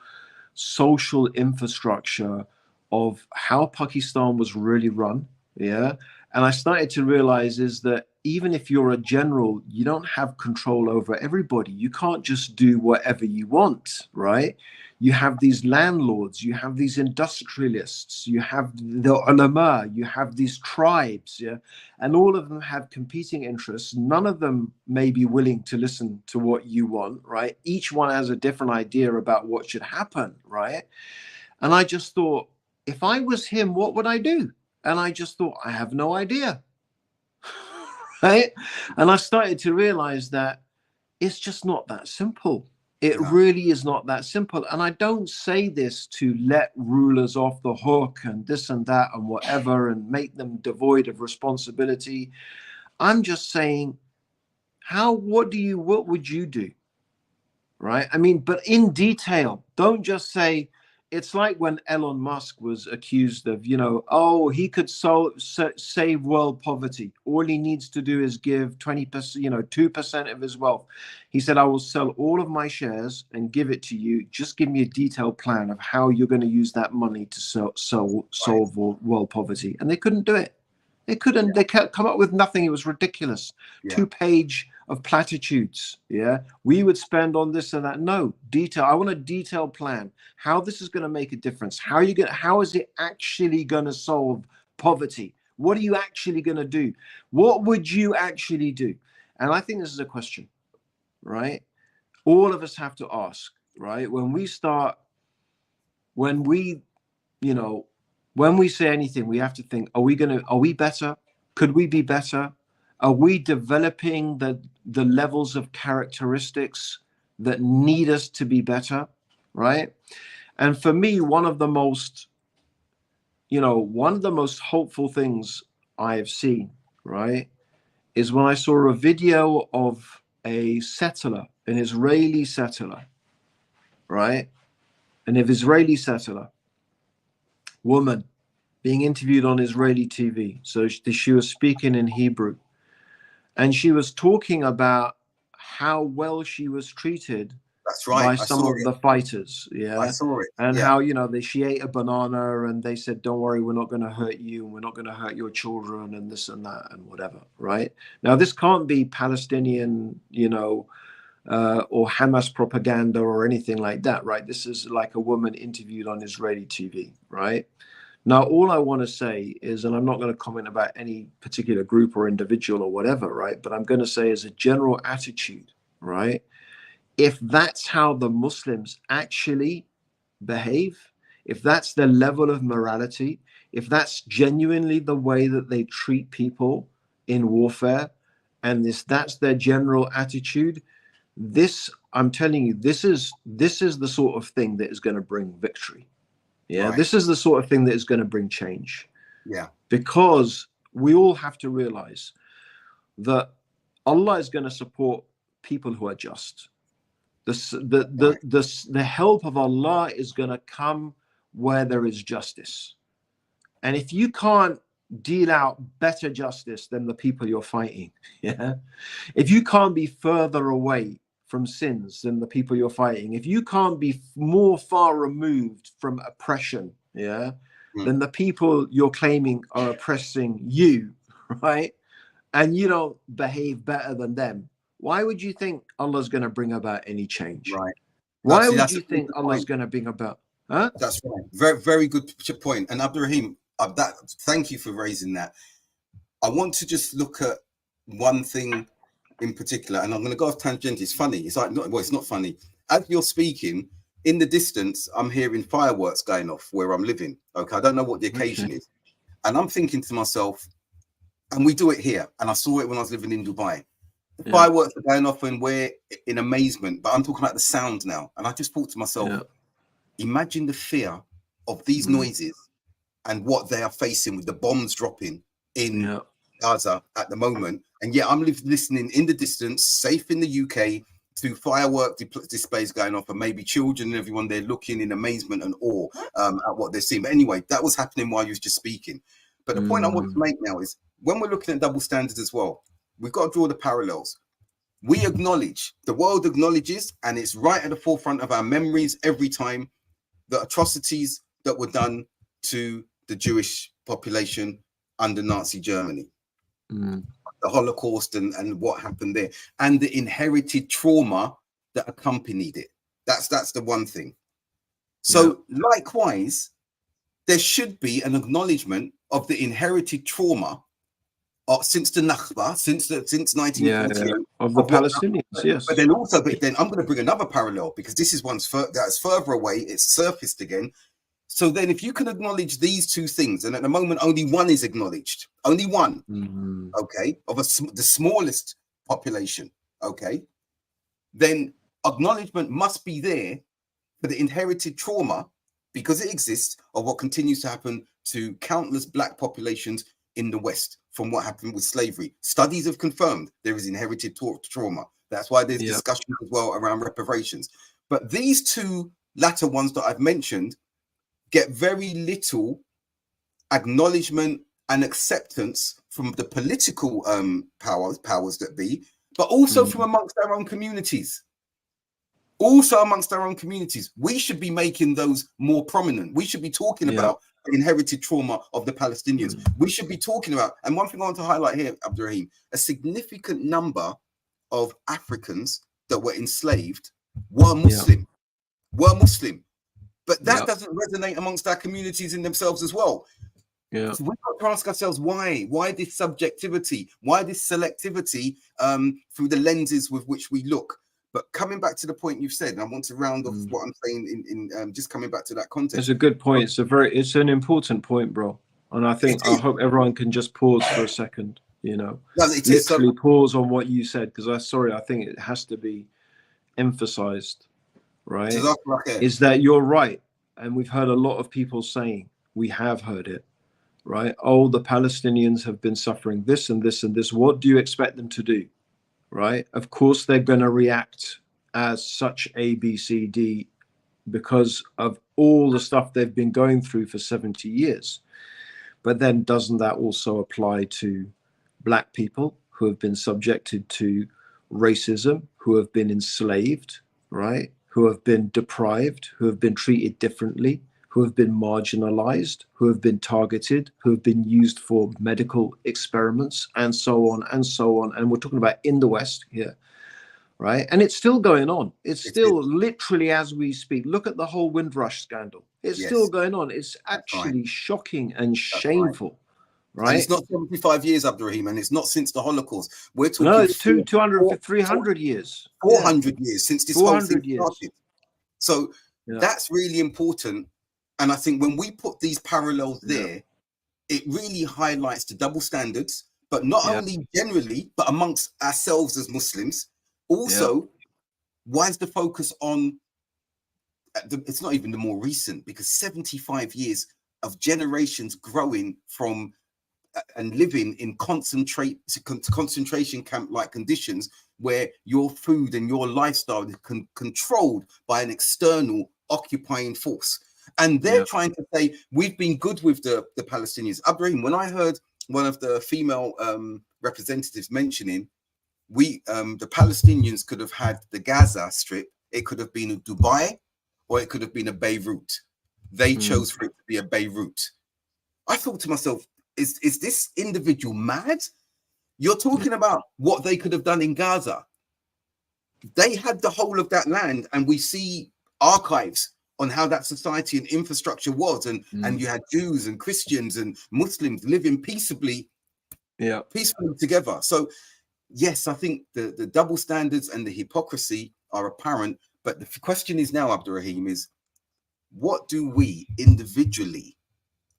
social infrastructure of how Pakistan was really run. Yeah. And I started to realize is that even if you're a general, you don't have control over everybody. You can't just do whatever you want, right? You have these landlords, you have these industrialists, you have the ulama, you have these tribes, yeah? And all of them have competing interests. None of them may be willing to listen to what you want, right? Each one has a different idea about what should happen, right? And I just thought, if I was him, what would I do? And I just thought, I have no idea, right? And I started to realize that it's just not that simple. It really is not that simple. And I don't say this to let rulers off the hook and this and that and whatever and make them devoid of responsibility. I'm just saying, what would you do? Right? I mean, but in detail, don't just say, it's like when Elon Musk was accused of, you know, oh, he could save world poverty. All he needs to do is give 20%, you know, 2% of his wealth. He said, I will sell all of my shares and give it to you. Just give me a detailed plan of how you're going to use that money to solve world poverty. And they couldn't do it. They couldn't. They can't come up with nothing. It was ridiculous. 2-page of platitudes. Yeah, we would spend on this and that. No detail. I want a detailed plan. How this is going to make a difference. How is it actually going to solve poverty? What are you actually going to do? What would you actually do? And I think this is a question, right? All of us have to ask, right? When we say anything, we have to think, are we better? Could we be better? Are we developing the levels of characteristics that need us to be better, right? And for me, one of the most hopeful things I have seen, right, is when I saw a video of a settler, an Israeli settler, right? An Israeli settler woman being interviewed on Israeli TV. So she was speaking in Hebrew, and she was talking about how well she was treated That's by right. I some saw of it. the fighters. I Yeah. saw it. And Yeah. how, she ate a banana and they said, don't worry, we're not going to hurt you. And we're not going to hurt your children and this and that and whatever. Right. Now, this can't be Palestinian, or Hamas propaganda or anything like that. Right. This is like a woman interviewed on Israeli TV. Right. Now, all I want to say is, and I'm not going to comment about any particular group or individual or whatever, right? But I'm going to say as a general attitude, right? If that's how the Muslims actually behave, if that's their level of morality, if that's genuinely the way that they treat people in warfare, and that's their general attitude, I'm telling you, this is the sort of thing that is going to bring victory. Yeah, Right. this is the sort of thing that is going to bring change. Yeah. Because we all have to realize that Allah is going to support people who are just. The help of Allah is going to come where there is justice. And if you can't deal out better justice than the people you're fighting, yeah, if you can't be further away from sins than the people you're fighting, if you can't be more far removed from oppression, yeah, than the people you're claiming are oppressing you, right, and you don't behave better than them, why would you think Allah's going to bring about any change? Right. Why would you think Allah's going to bring about? Huh? That's right. Very, very good point. And Abdurraheem, thank you for raising that. I want to just look at one thing in particular, and I'm going to go off tangent. It's funny. It's like, well, it's not funny. As you're speaking, in the distance, I'm hearing fireworks going off where I'm living. Okay, I don't know what the occasion is, and I'm thinking to myself, and we do it here, and I saw it when I was living in Dubai. The fireworks are going off, and we're in amazement. But I'm talking about the sound now, and I just thought to myself, imagine the fear of these noises and what they are facing with the bombs dropping in Gaza at the moment. And yet I'm listening in the distance, safe in the UK, to firework displays going off, and maybe children and everyone there looking in amazement and awe at what they're seeing. But anyway, that was happening while you was just speaking. But the point I want to make now is, when we're looking at double standards as well, we've got to draw the parallels. We acknowledge, the world acknowledges, and it's right at the forefront of our memories every time, the atrocities that were done to the Jewish population under Nazi Germany, the Holocaust and what happened there, and the inherited trauma that accompanied it. That's the one thing. So likewise, there should be an acknowledgement of the inherited trauma since the Nakba, since 1948 of the Palestinians. Yes, but then also, then I'm going to bring another parallel, because this is that's further away. It's surfaced again. So then, if you can acknowledge these two things, and at the moment only one is acknowledged, only one, okay, of the smallest population, okay, then acknowledgement must be there for the inherited trauma, because it exists, of what continues to happen to countless Black populations in the West from what happened with slavery. Studies have confirmed there is inherited trauma. That's why there's discussion as well around reparations. But these two latter ones that I've mentioned get very little acknowledgement and acceptance from the political powers that be, but also from amongst our own communities. Also amongst our own communities. We should be making those more prominent. We should be talking about the inherited trauma of the Palestinians. We should be talking about, and one thing I want to highlight here, Abdurraheem, a significant number of Africans that were enslaved were Muslim, but that doesn't resonate amongst our communities in themselves as well. So we've got to ask ourselves why this subjectivity, why this selectivity through the lenses with which we look. But coming back to the point you've said, and I want to round off what I'm saying in just coming back to that context. It's a good point. It's an important point, bro. And I hope everyone can just pause for a second, literally pause on what you said, because I think it has to be emphasized, right? Is that you're right. and we've heard a lot of people saying, we have heard it, right? Oh, the Palestinians have been suffering this and this and this. What do you expect them to do, right? Of course, they're going to react as such A, B, C, D, because of all the stuff they've been going through for 70 years. But then doesn't that also apply to Black people who have been subjected to racism, who have been enslaved, right? Who have been deprived, who have been treated differently, who have been marginalized, who have been targeted, who have been used for medical experiments, and so on and so on. And we're talking about in the West here, right? And it's still going on. It's still literally as we speak. Look at the whole Windrush scandal. It's still going on. It's actually shocking and shameful, right? And it's not 75 years, Abdurraheem, and it's not since the Holocaust. We're talking no, it's 200, 300 years. 400 years since this whole thing started. So Yeah. that's really important. And I think when we put these parallels there, it really highlights the double standards, but not only generally, but amongst ourselves as Muslims. Also, why is the focus on, it's not even the more recent, because 75 years of generations growing from and living in concentration camp-like conditions where your food and your lifestyle is controlled by an external occupying force. And they're trying to say, we've been good with the Palestinians. Abdurraheem, when I heard one of the female representatives mentioning, the Palestinians could have had the Gaza Strip, it could have been a Dubai, or it could have been a Beirut. They chose for it to be a Beirut. I thought to myself, is this individual mad? You're talking about what they could have done in Gaza. They had the whole of that land, and we see archives on how that society and infrastructure was, and you had Jews and Christians and Muslims living peaceably together. So yes, I think the double standards and the hypocrisy are apparent, but the question is now, Abdurraheem, is what do we individually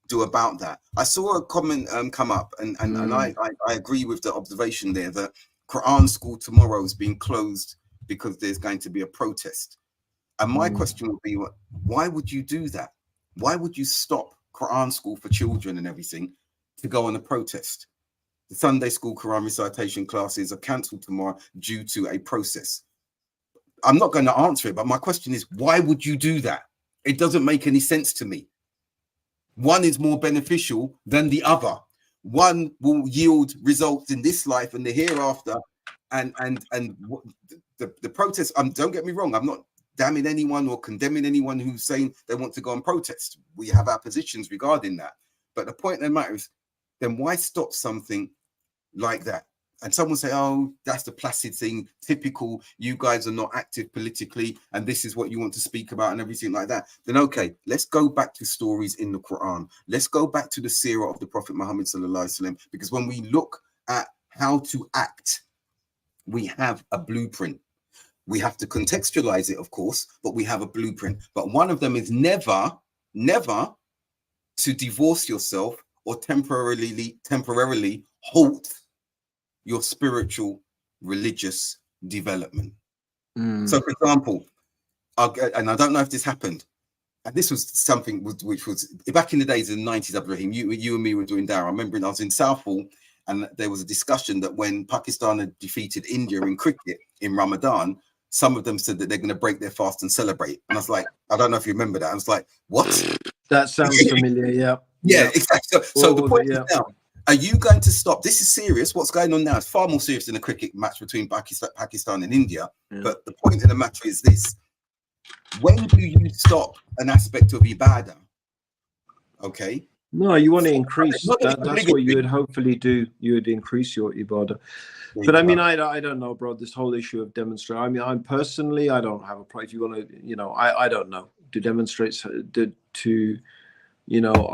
do about that? I saw a comment come up, and I agree with the observation there that Quran school tomorrow is being closed because there's going to be a protest. And my question would be, why would you do that? Why would you stop Quran school for children and everything to go on a protest? The Sunday school Quran recitation classes are cancelled tomorrow due to a process. I'm not going to answer it, but my question is, why would you do that? It doesn't make any sense to me. One is more beneficial than the other. One will yield results in this life and the hereafter. And the protest, don't get me wrong, I'm not damning anyone or condemning anyone who's saying they want to go and protest. We have our positions regarding that. But the point of the matter is, then why stop something like that? And someone say, oh, that's the placid thing, typical, you guys are not active politically, and this is what you want to speak about and everything like that. Then, okay, let's go back to stories in the Quran. Let's go back to the seerah of the Prophet Muhammad sallallahu alaihi wasallam, because when we look at how to act, we have a blueprint. We have to contextualize it, of course, but we have a blueprint. But one of them is never to divorce yourself or temporarily halt your spiritual religious development. So for example, and I don't know if this happened, and this was something which was back in the days in the 90s, Abdurraheem, you and me were doing Dara. I remember I was in Southall, and there was a discussion that when Pakistan had defeated India in cricket in Ramadan, some of them said that they're going to break their fast and celebrate. And I was like, I don't know if you remember that. I was like, what? That sounds familiar. Yeah, exactly. So the point is now, are you going to stop? This is serious. What's going on now is far more serious than a cricket match between Pakistan and India. But the point of the matter is this: when do you stop an aspect of ibadah? Okay. No, you want to increase. That's what you would hopefully do. You would increase your ibadah. But I mean, I don't know, bro. This whole issue of demonstrate. I mean, I'm personally, I don't have a problem. If you want to, I don't know. Do demonstrates are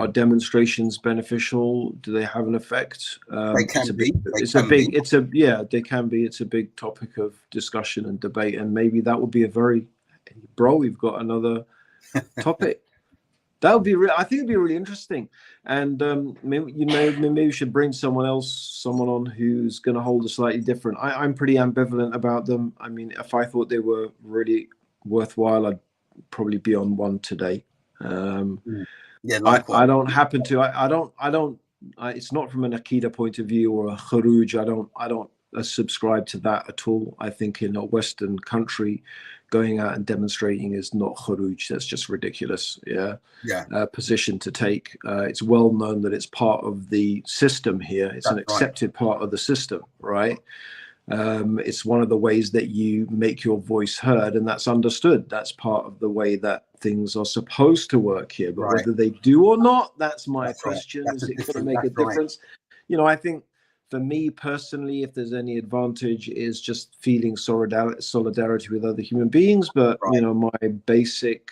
demonstrations beneficial? Do they have an effect? They can be. They can be. It's a big topic of discussion and debate, and maybe that would be we've got another topic. That would be I think it'd be really interesting, and maybe we should bring someone on who's going to hold a slightly different. I'm pretty ambivalent about them. I mean, if I thought they were really worthwhile, I'd probably be on one today. Yeah, likewise. I don't happen to. It's not from an Akida point of view or a khuruj. I don't subscribe to that at all. I think in a Western country, going out and demonstrating is not khuruj. That's just ridiculous. Position to take. It's well known that it's part of the system here. It's an accepted part of the system, right? It's one of the ways that you make your voice heard, and that's understood. That's part of the way that things are supposed to work here. But whether they do or not, that's my question. Is it going to make a difference? You know, I think for me personally, if there's any advantage, is just feeling solidarity with other human beings. But you know, my basic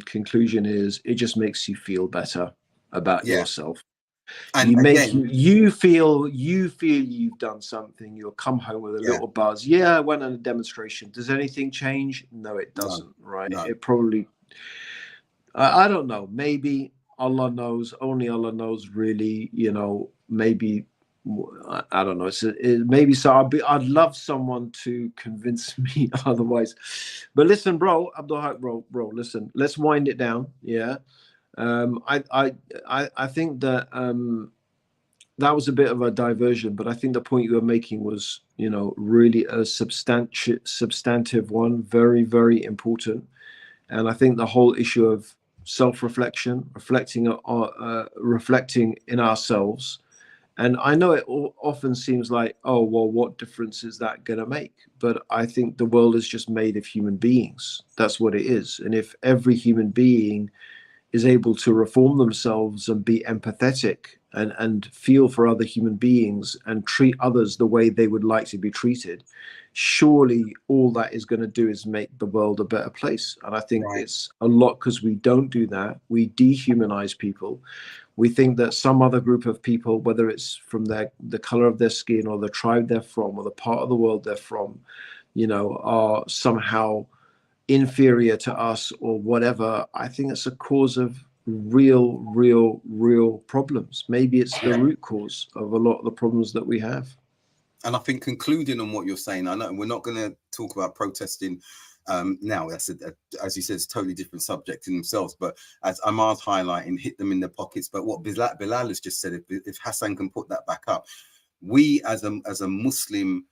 conclusion is it just makes you feel better about yourself. And you feel you've done something. You'll come home with a little buzz. Yeah, I went on a demonstration. Does anything change? No, it doesn't. Right? No. It probably. I don't know. Maybe Allah knows. Only Allah knows. Really, you know. Maybe I don't know. Maybe so. I'd love someone to convince me otherwise. But listen, bro, Abdul, bro. Listen. Let's wind it down. Yeah. I think that that was a bit of a diversion, but I think the point you were making was, you know, really a substantive one, very, very important. And I think the whole issue of self-reflection, reflecting in ourselves. And I know it often seems like, oh, well, what difference is that going to make? But I think the world is just made of human beings. That's what it is. And if every human being is able to reform themselves and be empathetic and feel for other human beings and treat others the way they would like to be treated, surely all that is going to do is make the world a better place. And I think it's a lot because we don't do that. We dehumanize people. We think that some other group of people, whether it's from the color of their skin or the tribe they're from or the part of the world they're from, you know, are somehow inferior to us or whatever. I think it's a cause of real problems. Maybe it's the root cause of a lot of the problems that we have. And I think concluding on what you're saying, I know we're not going to talk about protesting now. That's as you said, it's a totally different subject in themselves. But as Amar's highlighting, hit them in their pockets. But what Bilal has just said, if Hassan can put that back up, we as a Muslim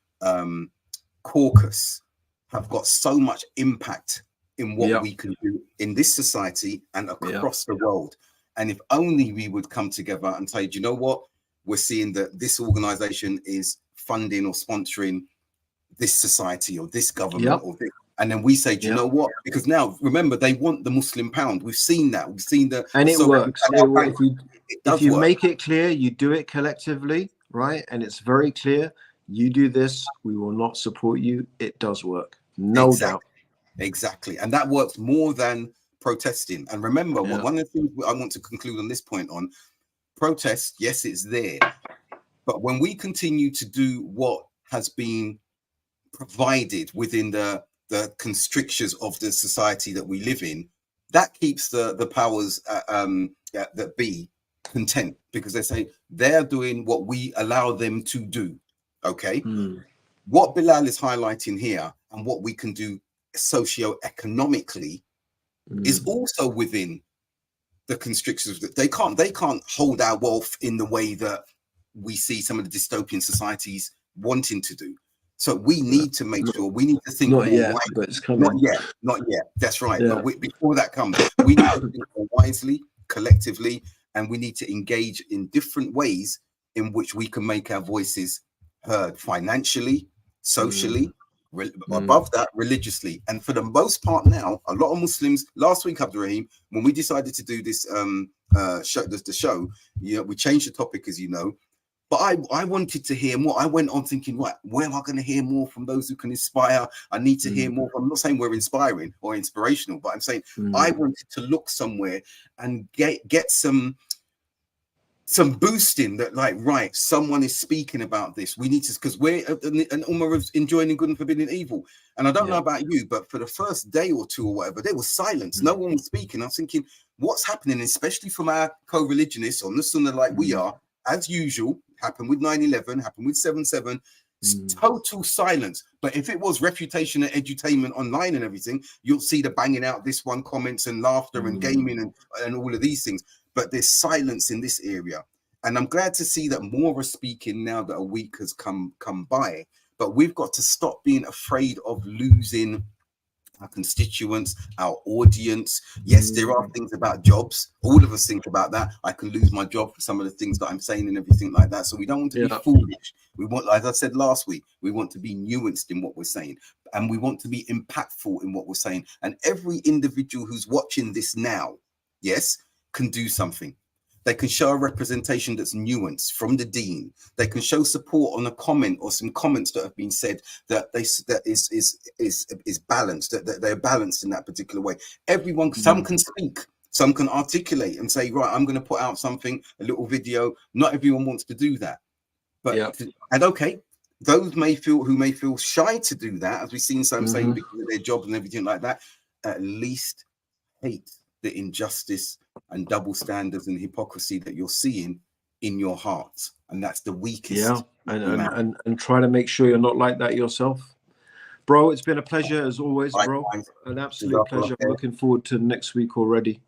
caucus have got so much impact in what we can do in this society and across the world. And if only we would come together and say, do you know what? We're seeing that this organization is funding or sponsoring this society or this government or this. And then we say, do you know what? Because now, remember, they want the Muslim pound. We've seen that. We've seen that. And it works. If you make it clear, you do it collectively, right? And it's very clear. You do this, we will not support you. It does work. No doubt. Exactly. And that works more than protesting. And remember, one of the things I want to conclude on this point on protest, yes, it's there. But when we continue to do what has been provided within the constrictions of the society that we live in, that keeps the powers that be content, because they say they're doing what we allow them to do. Okay. What Bilal is highlighting here and what we can do socio-economically is also within the constrictions that they can't hold our wealth in the way that we see some of the dystopian societies wanting to do. So we need to make sure, we need to think more wisely. But it's coming. Not yet. That's right. But before that comes, we need to think more wisely, collectively, and we need to engage in different ways in which we can make our voices heard financially, socially, above that, religiously. And for the most part now, a lot of Muslims, last week, Abdurraheem, when we decided to do this show, we changed the topic, as you know, but I wanted to hear more. I went on thinking, right, where am I going to hear more from those who can inspire? I need to hear more. I'm not saying we're inspiring or inspirational, but I'm saying I wanted to look somewhere and get some boosting that, like, right, someone is speaking about this. We need to, because we're an ummah of enjoining good and forbidding evil. And I don't know about you, but for the first day or two or whatever, there was silence. No one was speaking. I was thinking, what's happening, especially from our co-religionists on the sunnah like we are, as usual, happened with 9/11, happened with 7/7. Total silence. But if it was refutation and edutainment online and everything, you'll see the banging out this one comments and laughter and gaming and all of these things. But there's silence in this area. And I'm glad to see that more are speaking now that a week has come by. But we've got to stop being afraid of losing our constituents, our audience. Yes, there are things about jobs. All of us think about that. I can lose my job for some of the things that I'm saying and everything like that. So we don't want to be foolish. We want, as I said last week, we want to be nuanced in what we're saying, and we want to be impactful in what we're saying. And every individual who's watching this now, yes, can do something. They can show a representation that's nuanced from the dean. They can show support on a comment or some comments that have been said that is balanced, that they're balanced in that particular way. Everyone, some can speak, some can articulate and say, right, I'm going to put out something, a little video. Not everyone wants to do that, but and okay, those who may feel shy to do that, as we've seen some saying because of their jobs and everything like that, at least hate the injustice and double standards and hypocrisy that you're seeing in your heart, and that's the weakest. And try to make sure you're not like that yourself, bro. It's been a pleasure as always, bro. An absolute pleasure. I'm looking forward to next week already.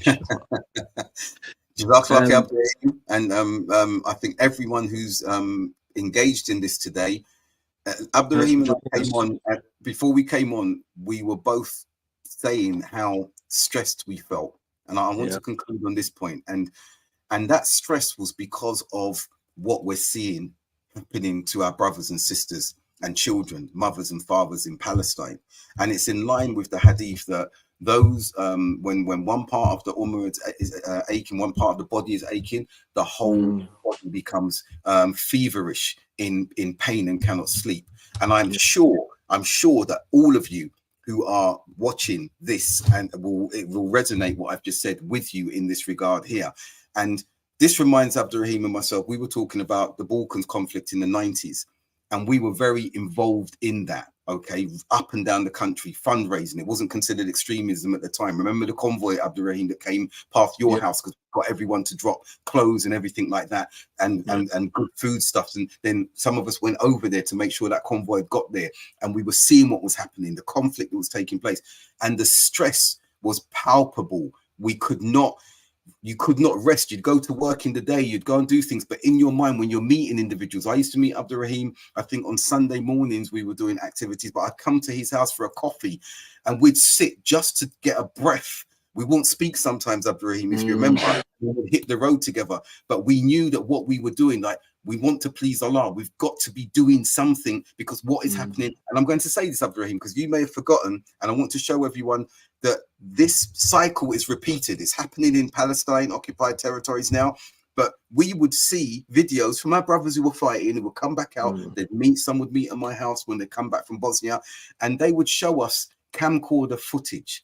And I think everyone who's engaged in this today, Abdurraheem and I came on, before we came on, we were both saying how stressed we felt, and I want to conclude on this point. And that stress was because of what we're seeing happening to our brothers and sisters and children, mothers and fathers in Palestine. And it's in line with the hadith that those when one part of the ummah is aching, one part of the body is aching, the whole body becomes feverish in pain and cannot sleep. And I'm sure that all of you who are watching this, and it will resonate what I've just said with you in this regard here. And this reminds Abdurraheem and myself, we were talking about the Balkans conflict in the 90s, and we were very involved in that, okay, up and down the country, fundraising. It wasn't considered extremism at the time. Remember the convoy, Abdurraheem, that came past your house because we got everyone to drop clothes and everything like that, and good foodstuffs. And then some of us went over there to make sure that convoy got there, and we were seeing what was happening, the conflict that was taking place, and the stress was palpable. You could not rest. You'd go to work in the day, you'd go and do things, but in your mind, when you're meeting individuals, I used to meet Abdurraheem, I think on Sunday mornings we were doing activities, but I'd come to his house for a coffee and we'd sit just to get a breath. We won't speak sometimes, Abdurraheem, if you remember. We would hit the road together, but we knew that what we were doing, like, we want to please Allah. We've got to be doing something because what is happening, and I'm going to say this, Abdurraheem, because you may have forgotten, and I want to show everyone that this cycle is repeated. It's happening in Palestine, occupied territories now. But we would see videos from our brothers who were fighting, who would come back out. Some would meet at my house when they come back from Bosnia, and they would show us camcorder footage.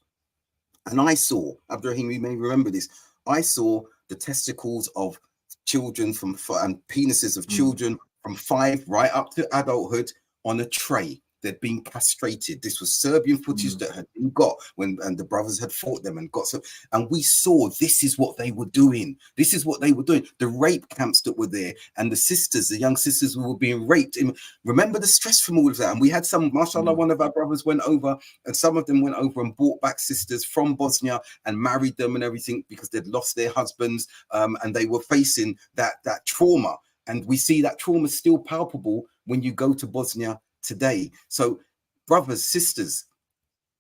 And I saw, Abdurraheem, you may remember this, I saw the testicles of children and penises of children from 5 right up to adulthood on a tray. They'd been castrated. This was Serbian footage that had been got and the brothers had fought them and got some. And we saw this is what they were doing. This is what they were doing. The rape camps that were there, and the sisters, the young sisters who were being raped. Remember the stress from all of that. And we had some, mashallah, one of our brothers went over, and some of them went over and brought back sisters from Bosnia and married them and everything because they'd lost their husbands, and they were facing that trauma. And we see that trauma still palpable when you go to Bosnia today. So brothers, sisters,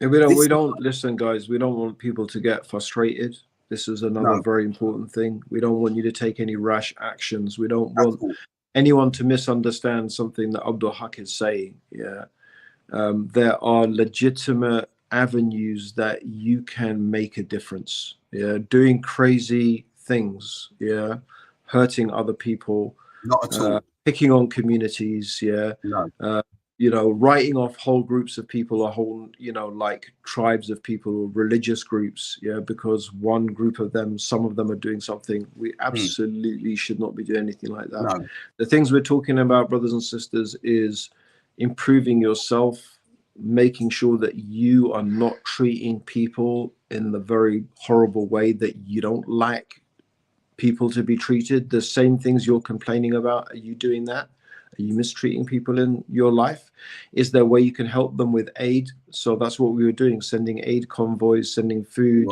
we don't listen, guys, we don't want people to get frustrated. This is another very important thing. We don't want you to take any rash actions. We don't want anyone to misunderstand something that Abdul Haqq is saying. There are legitimate avenues that you can make a difference. Doing crazy things, hurting other people, not at all. Picking on communities, writing off whole groups of people, like tribes of people or religious groups, because one group of them, some of them are doing something. We absolutely should not be doing anything like that. The things we're talking about, brothers and sisters, is improving yourself, making sure that you are not treating people in the very horrible way that you don't like people to be treated. The same things you're complaining about, are you doing that? Are you mistreating people in your life? Is there a way you can help them with aid? So that's what we were doing, sending aid convoys, sending food,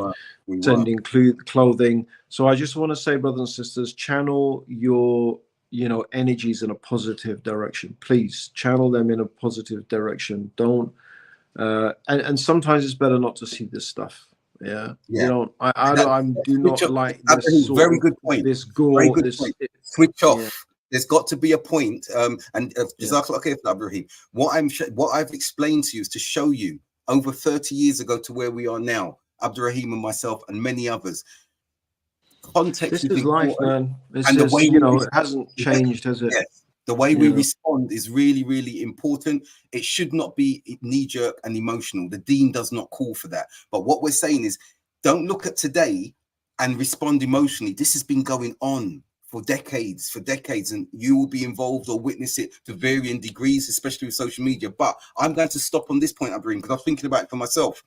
sending clothing. So I just want to say, brothers and sisters, channel your energies in a positive direction. Please channel them in a positive direction. Don't and sometimes it's better not to see this stuff. Yeah. You don't I do not like this sort very of, good point. this gore, very good this point. Switch off. Yeah. There's got to be a point. And Jazakallah khair, Abdurraheem. What I've explained to you is to show you over 30 years ago to where we are now, Abdurraheem and myself and many others. Context This is life, man. It's and just, the way it hasn't changed, has it? Yes. The way we respond is really, really important. It should not be knee-jerk and emotional. The deen does not call for that. But what we're saying is, don't look at today and respond emotionally. This has been going on for decades, and you will be involved or witness it to varying degrees, especially with social media. But I'm going to stop on this point, Abdurraheem, because I was thinking about it for myself.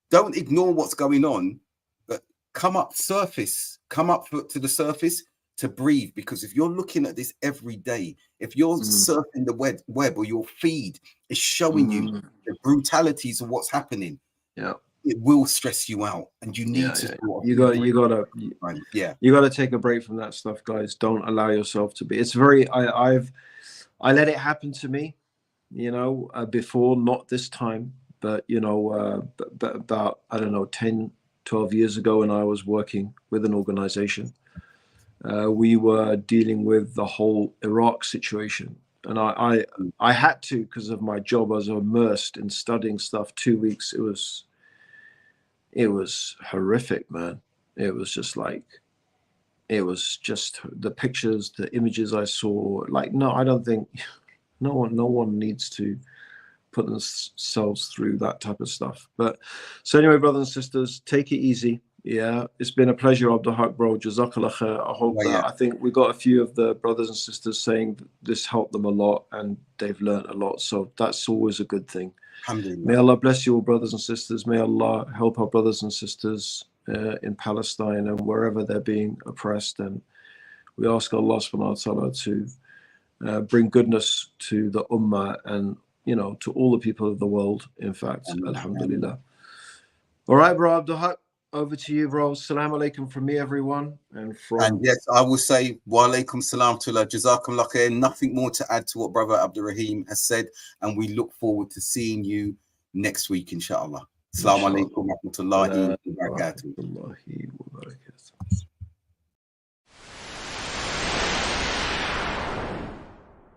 Don't ignore what's going on, but come up to the surface to breathe, because if you're looking at this every day, if you're surfing the web or your feed is showing you the brutalities of what's happening, it will stress you out, and you need to you gotta take a break from that stuff, guys. Don't allow yourself to be. It's very I let it happen to me, before, not this time, but but about, I don't know, 10-12 years ago, when I was working with an organization. We were dealing with the whole Iraq situation, and I had to, because of my job. I was immersed in studying stuff 2 weeks. It was horrific, man. It was just the pictures, the images I saw. No, I don't think no one needs to put themselves through that type of stuff. But so anyway, brothers and sisters, take it easy. Yeah, it's been a pleasure, Abdul Haqq, bro. Jazakallah khair. I hope I think we got a few of the brothers and sisters saying this helped them a lot and they've learned a lot. So that's always a good thing. May Allah bless you all, brothers and sisters. May Allah help our brothers and sisters in Palestine and wherever they're being oppressed. And we ask Allah subhanahu wa ta'ala to bring goodness to the ummah and, to all the people of the world, in fact. Alhamdulillah. All right, bro, Abdul Haqq. Over to you, bro. Assalamu alaikum from me, everyone. And yes, I will say wa alaikum salam to Allah. Jazakumullah khair. Nothing more to add to what Brother Abdurraheem has said, and we look forward to seeing you next week, inshallah. Assalamu alaikum wa rahmatullahi wa barakatuh.